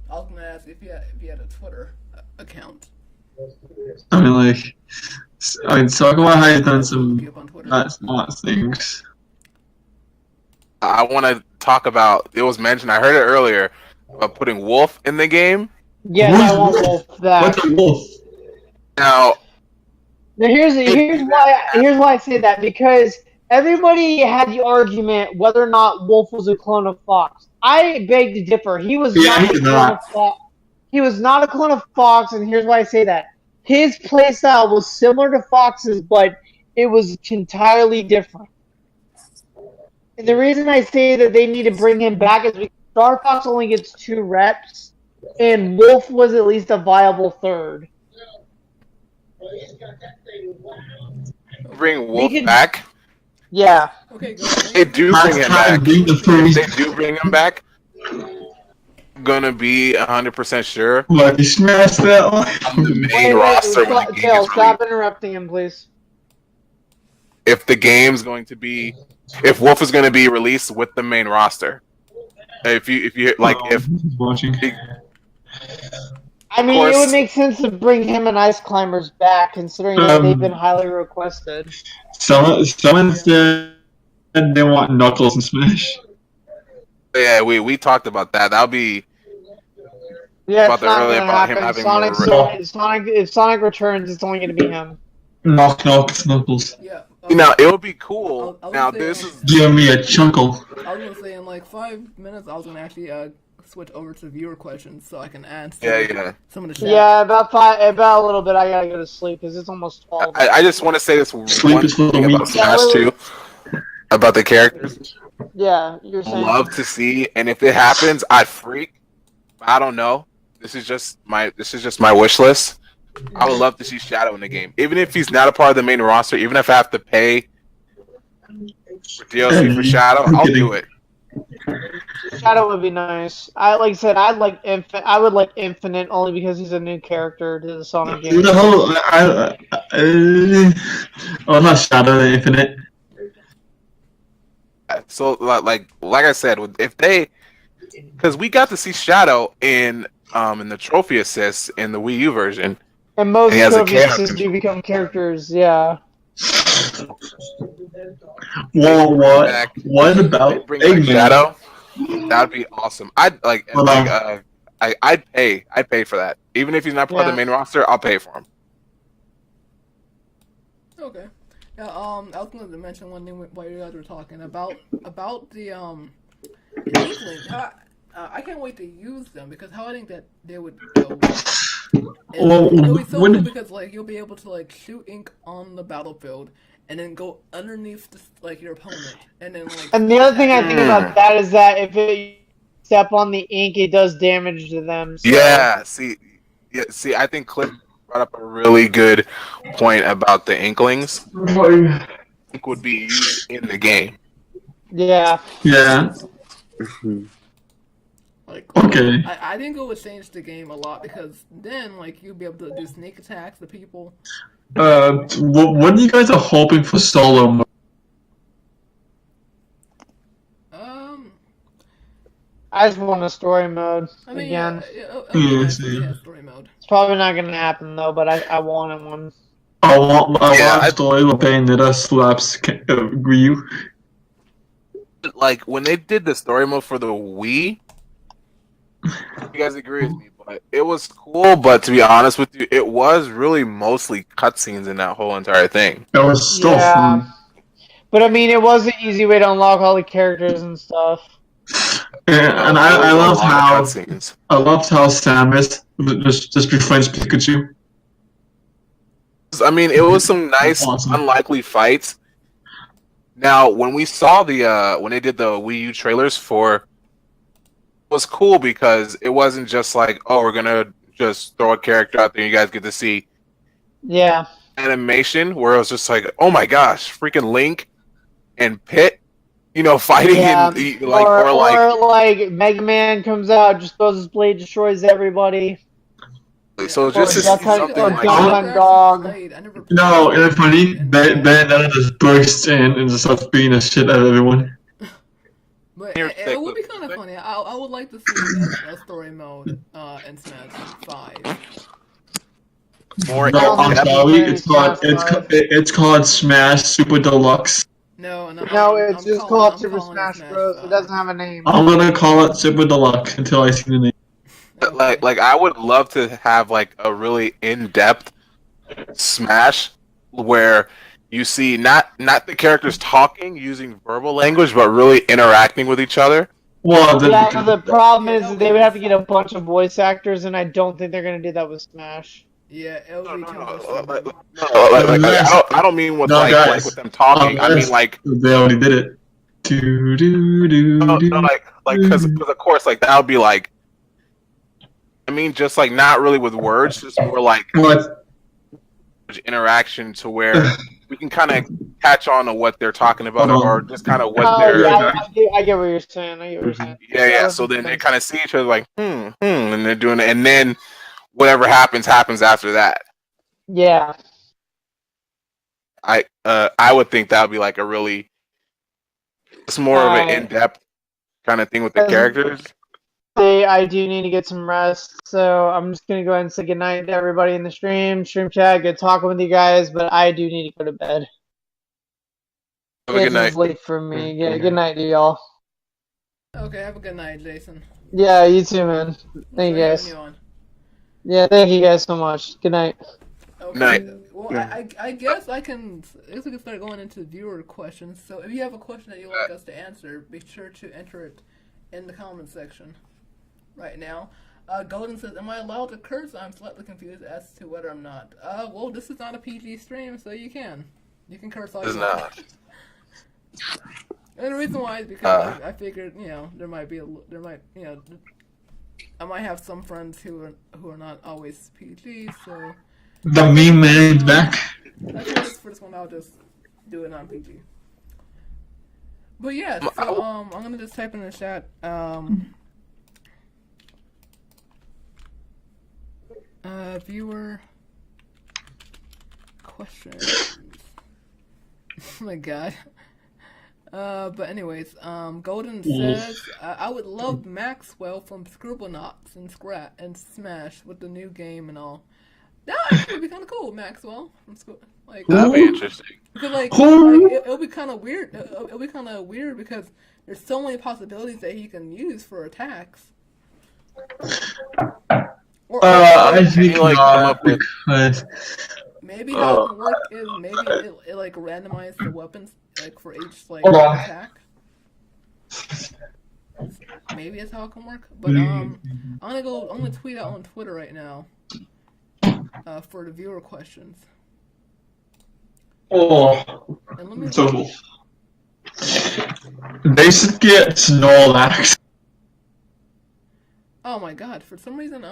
I was gonna ask if you had a Twitter account. I mean, Sakurai has done some Look you up on Twitter. not smart things. I want to talk about. It was mentioned. I heard it earlier about putting Wolf in the game. Yes, I want Wolf back. What's a wolf? Now, Now here's why I say that, because everybody had the argument whether or not Wolf was a clone of Fox. I beg to differ. He was Yeah, not he's a clone not. of Fox. He was not a clone of Fox, and here's why I say that. His playstyle was similar to Fox's, but it was entirely different. And the reason I say that they need to bring him back is because Star Fox only gets 2 reps, and Wolf was at least a viable third. bring Wolf could- back. Yeah. Okay, go. They do bring him back. Beat the If they first. do bring him back, I'm gonna be 100% sure. What, you smashed that one? On the main roster when the game Tail, is stop released. interrupting him, please. If the game's going to be, if Wolf is going to be released with the main roster, if you like, if watching. I mean, course. it would make sense to bring him and Ice Climbers back, considering that they've been highly requested. Someone said they want Knuckles and Smash. yeah, we talked about that. That'll be Yeah, About it's the not earlier gonna about him happen. having If Sonic returns, it's only gonna be him. Knuckles. Yeah. now it would be cool. I was Now gonna this say, is Give me a chunkle. I was gonna say in like 5 minutes, I was gonna actually switch over to viewer questions so I can answer yeah. some of the chat. Yeah, about a little bit. I gotta go to sleep because it's almost 12. I just want to say this Sleep one is for the thing weak. about Smash 2, about the characters. Yeah, you're saying. Love to see, and if it happens, I'd freak. I don't know. This is just my wish list. I would love to see Shadow in the game, even if he's not a part of the main roster. Even if I have to pay for DLC for Shadow, I'll do it. Shadow would be nice. Like I said, I would like Infinite only because he's a new character to the Sonic game. The whole oh, not Shadow the Infinite. So like I said, if they, because we got to see Shadow in the trophy assist in the Wii U version, And most he has a trophy chaos assists do control. become characters, yeah. Well, Back, what they about bring back Eggman? Shadow. That'd be awesome. I'd like Hold like on. I'd pay for that. Even if he's not part of Yeah. the main roster, I'll pay for him. Okay. Yeah, I was going to mention one thing while you guys were talking about the Inkling. I can't wait to use them because how I think that they would go. Well, It'll be so when- cool because like you'll be able to like shoot ink on the battlefield and then go underneath like your opponent and then like. And the other thing I think about that is that if you step on the ink, it does damage to them. So. Yeah. See, I think Cliff brought up a really good point about the Inklings. Ink would be used in the game. Yeah. Yeah. Like, Okay. I think it would change the game a lot because then like you'll be able to do sneak attacks to people. What are you guys are hoping for solo mode? I just want a story mode I mean, again. it'd be nice if Yeah. they had story mode. It's probably not gonna happen though, but I wanted one. I want Yeah, a story where Bayonetta slaps Ryu. Like when they did the story mode for the Wii, you guys agree with me, but it was cool. But to be honest with you, it was really mostly cutscenes in that whole entire thing. That was still Yeah. fun. But I mean, it was an easy way to unlock all the characters and stuff. And There was I a loved lot of how cutscenes. Samus just befriends Pikachu. I mean, it was some nice, Awesome. unlikely fights. Now, when we saw when they did the Wii U trailers for, it was cool because it wasn't just like, oh, we're gonna just throw a character out there and you guys get to see Yeah. animation where it was just like, oh my gosh, freaking Link and Pit, fighting Yeah. in Or like Mega Man comes out, just throws his blade, destroys everybody. so just to Or see Duck Hunt- something or like Duck that. Hunt Dog. No, it's funny. Bayonetta just bursts in and just starts beating the shit out of everyone. But Here, it would be kind of funny. I would like to see a story mode in Smash 5. More No, I'm in-depth. sorry. It's called Smash Super Deluxe. No, It's just called Super Smash Bros. It doesn't have a name. I'm gonna call it Super Deluxe until I see the name. Like I would love to have like a really in-depth Smash where you see not the characters talking using verbal language, but really interacting with each other. Well, Yeah, the problem is that they would have to get a bunch of voice actors, and I don't think they're gonna do that with Smash. Yeah, it would be kind of. I don't mean with No, like guys. with them talking. I mean like they already did it. no, because of course like that would be like. I mean, just like not really with words, just more like What? interaction to where we can kind of catch on to what they're talking about or just kind of what Oh, they're. yeah, I get what you're saying. Yeah. So then they kind of see each other like, and they're doing it, and then whatever happens after that. Yeah. I would think that would be like a really, it's more of an in-depth kind of thing with the characters. I do need to get some rest, so I'm just gonna go ahead and say goodnight to everybody in the stream chat. Good talking with you guys, but I do need to go to bed. Have a good night. It's late for me. Yeah, good night to y'all. Okay, have a good night, Jason. Yeah, you too, man. Thank you guys. Yeah, thank you guys so much. Good night. Okay. Night. Well, I guess I can. I guess we can start going into viewer questions. So if you have a question that you'd like us to answer, be sure to enter it in the comment section right now. Golden says, "Am I allowed to curse? I'm slightly confused as to whether I'm not." Well, this is not a PG stream, so you can curse all you want. And the reason why is because I figured, there might, I might have some friends who are not always PG, so. The meme man is back. I think for this one, I'll just do it non-PG. But yeah, so I'm gonna just type in the chat. Viewer questions. Oh my god. But anyways, Golden says, I would love Maxwell from Scribblenauts and Smash with the new game and all. That actually would be kind of cool, Maxwell from like. That'd be interesting. Because it'll be kind of weird. It'll be kind of weird because there's so many possibilities that he can use for attacks. I think like come up with because maybe how it can work is maybe it like randomizes the weapons like for each like Hold on. attack. Maybe that's how it can work. But I'm gonna tweet out on Twitter right now for the viewer questions. And let me so they should get Snorlax. Oh my god! For some reason,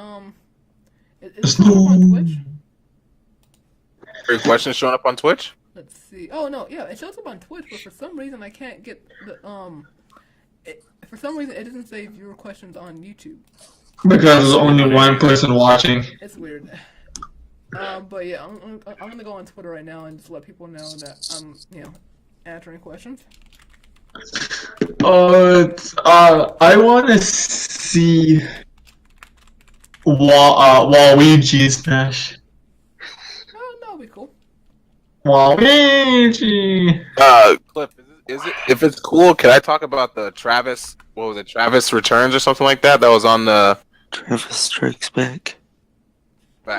is it on Twitch? Your question showing up on Twitch? Let's see. Oh no, yeah, it shows up on Twitch, but for some reason I can't get the for some reason it doesn't say viewer questions on YouTube. Because there's only one person watching. It's weird. But yeah, I'm gonna go on Twitter right now and just let people know that I'm answering questions. I want to see Waluigi Smash. Oh, that'll be cool. Waluigi. Cliff, is it if it's cool? Can I talk about the Travis? What was it? Travis Returns or something like that? That was on the Travis Strikes Back.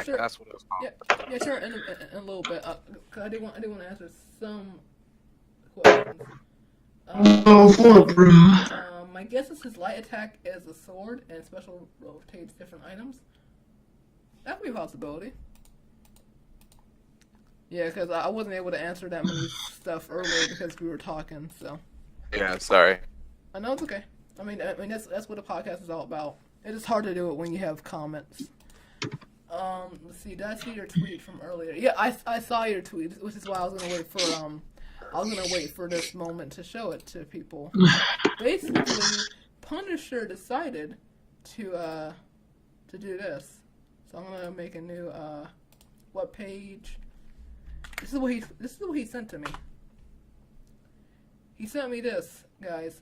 Sure. That's what it was called. Yeah, sure. In a little bit. 'Cause I did want to answer some questions. My guess is his light attack is a sword and special rotates different items. That could be a possibility. Yeah, because I wasn't able to answer that many stuff earlier because we were talking. So. Yeah, sorry. I know it's okay. I mean that's what a podcast is all about. It is hard to do it when you have comments. Let's see. Did I see your tweet from earlier? Yeah, I saw your tweet, which is why I was gonna wait for this moment to show it to people. Basically, Punisher decided to do this, so I'm gonna make a new web page. This is what he sent to me. He sent me this, guys.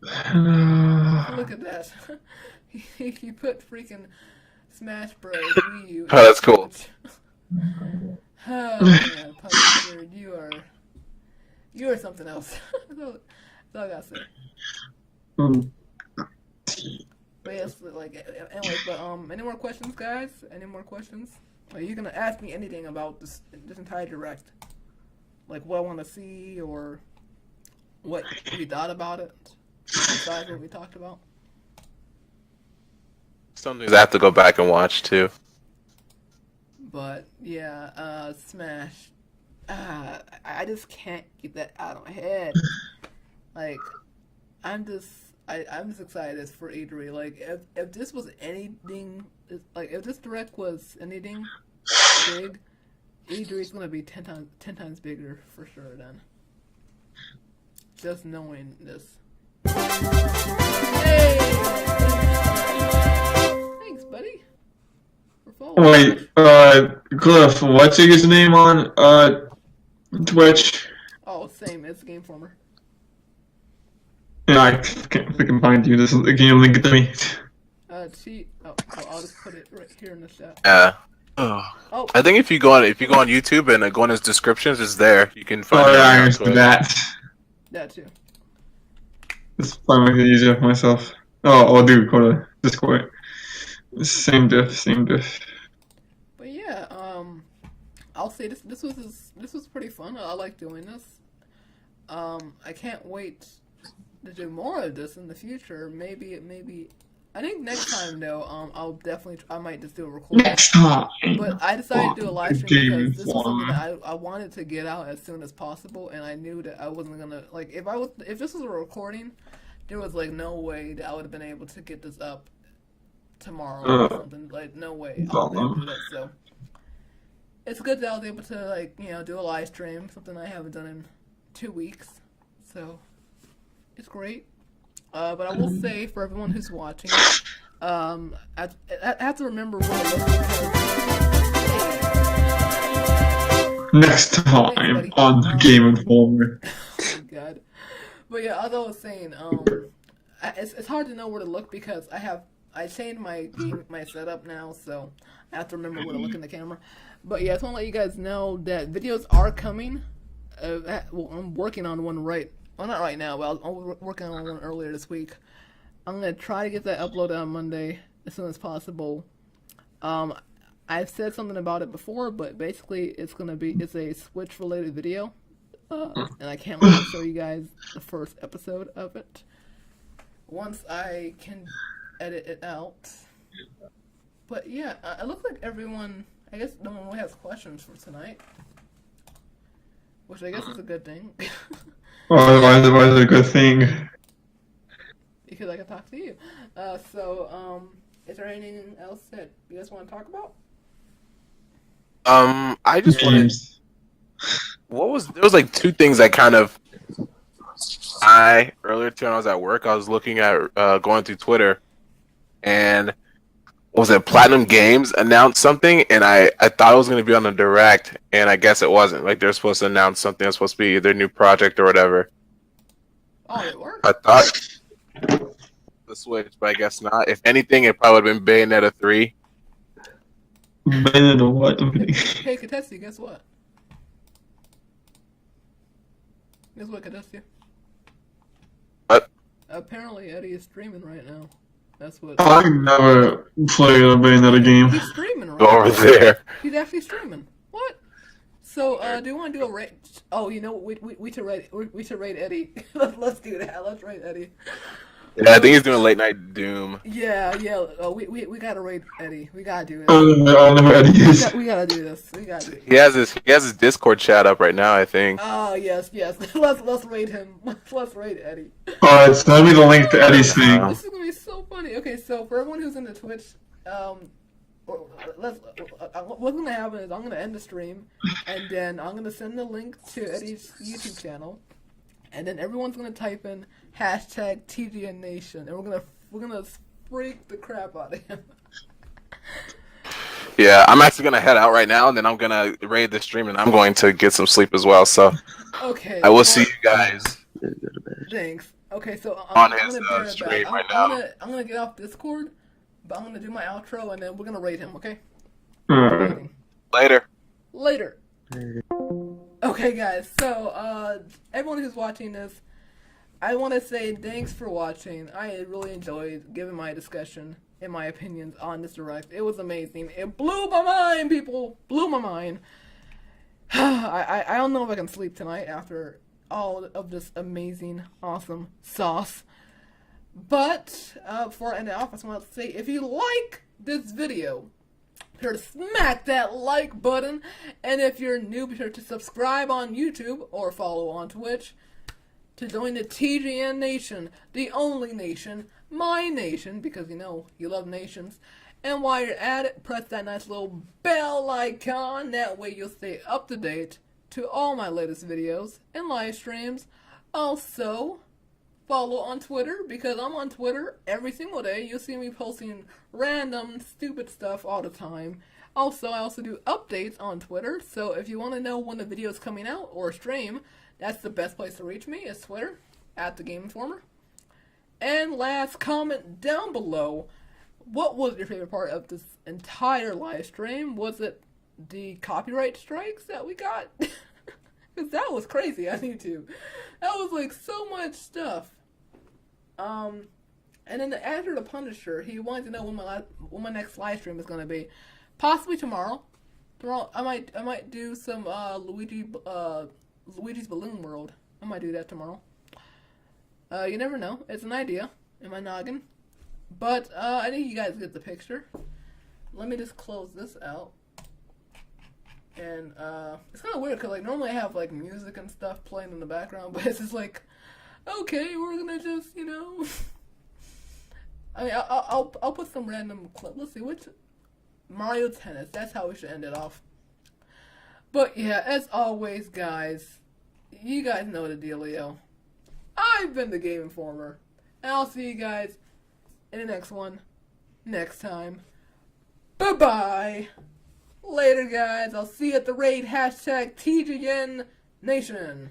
Look at that. he put freaking Smash Bros. Wii U. Oh, that's cool. Oh man, Punisher, you are something else. That's all I gotta say. But yes, like anyway. But any more questions, guys? Any more questions? Are you gonna ask me anything about this entire direct? Like what I want to see or what we thought about it? Besides what we talked about. Some things I have to go back and watch too. But yeah, Smash. I just can't get that out of my head. Like, I'm just excited for E3. Like, if this was anything, like if this direct was anything big, E3 is gonna be 10 times bigger for sure. Then, just knowing this. Hey! Thanks, buddy. Wait, Cliff, what's his name on Twitch? Oh, same. It's TheGameNFormer. Yeah, I can't freaking find you. This is the game link to me. I'll just put it right here in the chat. Yeah. Oh. I think if you go on YouTube and go in his descriptions, it's there. You can find. Oh yeah, I understand that. That too. It's probably make it easier for myself. Oh, dude, go to Discord. Same diff. But yeah, I'll say this was pretty fun. I like doing this. I can't wait to do more of this in the future. Maybe. I think next time though, I might just do a recording. Next time. But I decided to do a live stream because this was something that I wanted to get out as soon as possible, and I knew that I wasn't gonna like if this was a recording, there was like no way that I would have been able to get this up tomorrow or something. Like no way I would be able to do that. So it's good that I was able to do a live stream, something I haven't done in 2 weeks. So It's great. But I will say for everyone who's watching, I have to remember what it was because. Next time on the TheGameNFormer. Oh God. But yeah, as I was saying, it's hard to know where to look because I changed my setup now, so I have to remember where to look in the camera. But yeah, I just want to let you guys know that videos are coming. Well, I'm working on one well, not right now, but I was working on one earlier this week. I'm gonna try to get that uploaded on Monday as soon as possible. I've said something about it before, but basically it's a Switch related video. And I can't wait to show you guys the first episode of it once I can edit it out. But yeah, it looks like everyone, I guess no one really has questions for tonight, which I guess is a good thing. Why is it a good thing? Because I can talk to you. Is there anything else that you guys want to talk about? I just wanted. There was like two things I kind of. Earlier today when I was at work, I was looking at going through Twitter, and was it Platinum Games announced something, and I thought it was going to be on the Direct, and I guess it wasn't. Like they're supposed to announce something that's supposed to be their new project or whatever. Oh, it worked. I thought the Switch, but I guess not. If anything, it probably would have been Bayonetta 3. Bayonetta what? Hey, Katessi, guess what? Guess what, Katessi? What? Apparently, Eddie is streaming right now. That's what. I never played a Bayonetta game. He's streaming right Go over now. there. He's actually streaming. What? So, do you want to do a rate? Oh, you know what? We should rate Eddie. Let's do that. Let's rate Eddie. Yeah, I think he's doing late night Doom. Yeah. We gotta rate Eddie. We gotta do it. I don't know who Eddie is. We gotta do this. We gotta do it. He has his Discord chat up right now, I think. Oh yes. Let's rate him. Let's rate Eddie. Alright, send me the link to Eddie's thing. This is gonna be so funny. Okay, so for everyone who's in the Twitch, what's gonna happen is I'm gonna end the stream, and then I'm gonna send the link to Eddie's YouTube channel, and then everyone's gonna type in hashtag TGN Nation, and we're gonna freak the crap out of him. Yeah, I'm actually gonna head out right now, and then I'm gonna raid the stream, and I'm going to get some sleep as well. So Okay. I will see you guys. Thanks. Okay, so On I'm his, gonna stream right I'm now. gonna get off Discord, but I'm gonna do my outro, and then we're gonna rate him. Okay. Alright. Later. Okay, guys. So, everyone who's watching this, I want to say thanks for watching. I really enjoyed giving my discussion and my opinions on this Direct. It was amazing. It blew my mind, people. Blew my mind. I don't know if I can sleep tonight after all of this amazing, awesome sauce. But, before I end it off, I just want to say, if you like this video, be sure to smack that like button. And if you're new, be sure to subscribe on YouTube or follow on Twitch to join the TGN Nation, the only nation, my nation, because you know you love nations. And while you're at it, press that nice little bell icon. That way you'll stay up to date to all my latest videos and live streams. Also, follow on Twitter, because I'm on Twitter every single day. You'll see me posting random stupid stuff all the time. Also, I also do updates on Twitter, so if you want to know when the video is coming out or stream, that's the best place to reach me, is Twitter, at TheGameNFormer. And last comment down below, what was your favorite part of this entire live stream? Was it the copyright strikes that we got? Because that was crazy on YouTube. That was like so much stuff. And then the actor, the Punisher, he wanted to know when my next live stream is going to be. Possibly tomorrow. Tomorrow I might do some Luigi's Balloon World. I might do that tomorrow. You never know. It's an idea in my noggin. But I think you guys get the picture. Let me just close this out. And it's kind of weird because like normally I have like music and stuff playing in the background, but it's just like, okay, we're gonna just, you know. I mean, I'll put some random clip. Let's see which Mario Tennis. That's how we should end it off. But yeah, as always, guys, you guys know the dealio. I've been the Game Informer, and I'll see you guys in the next one next time. Bye-bye. Later, guys. I'll see you at the raid. #TGN Nation.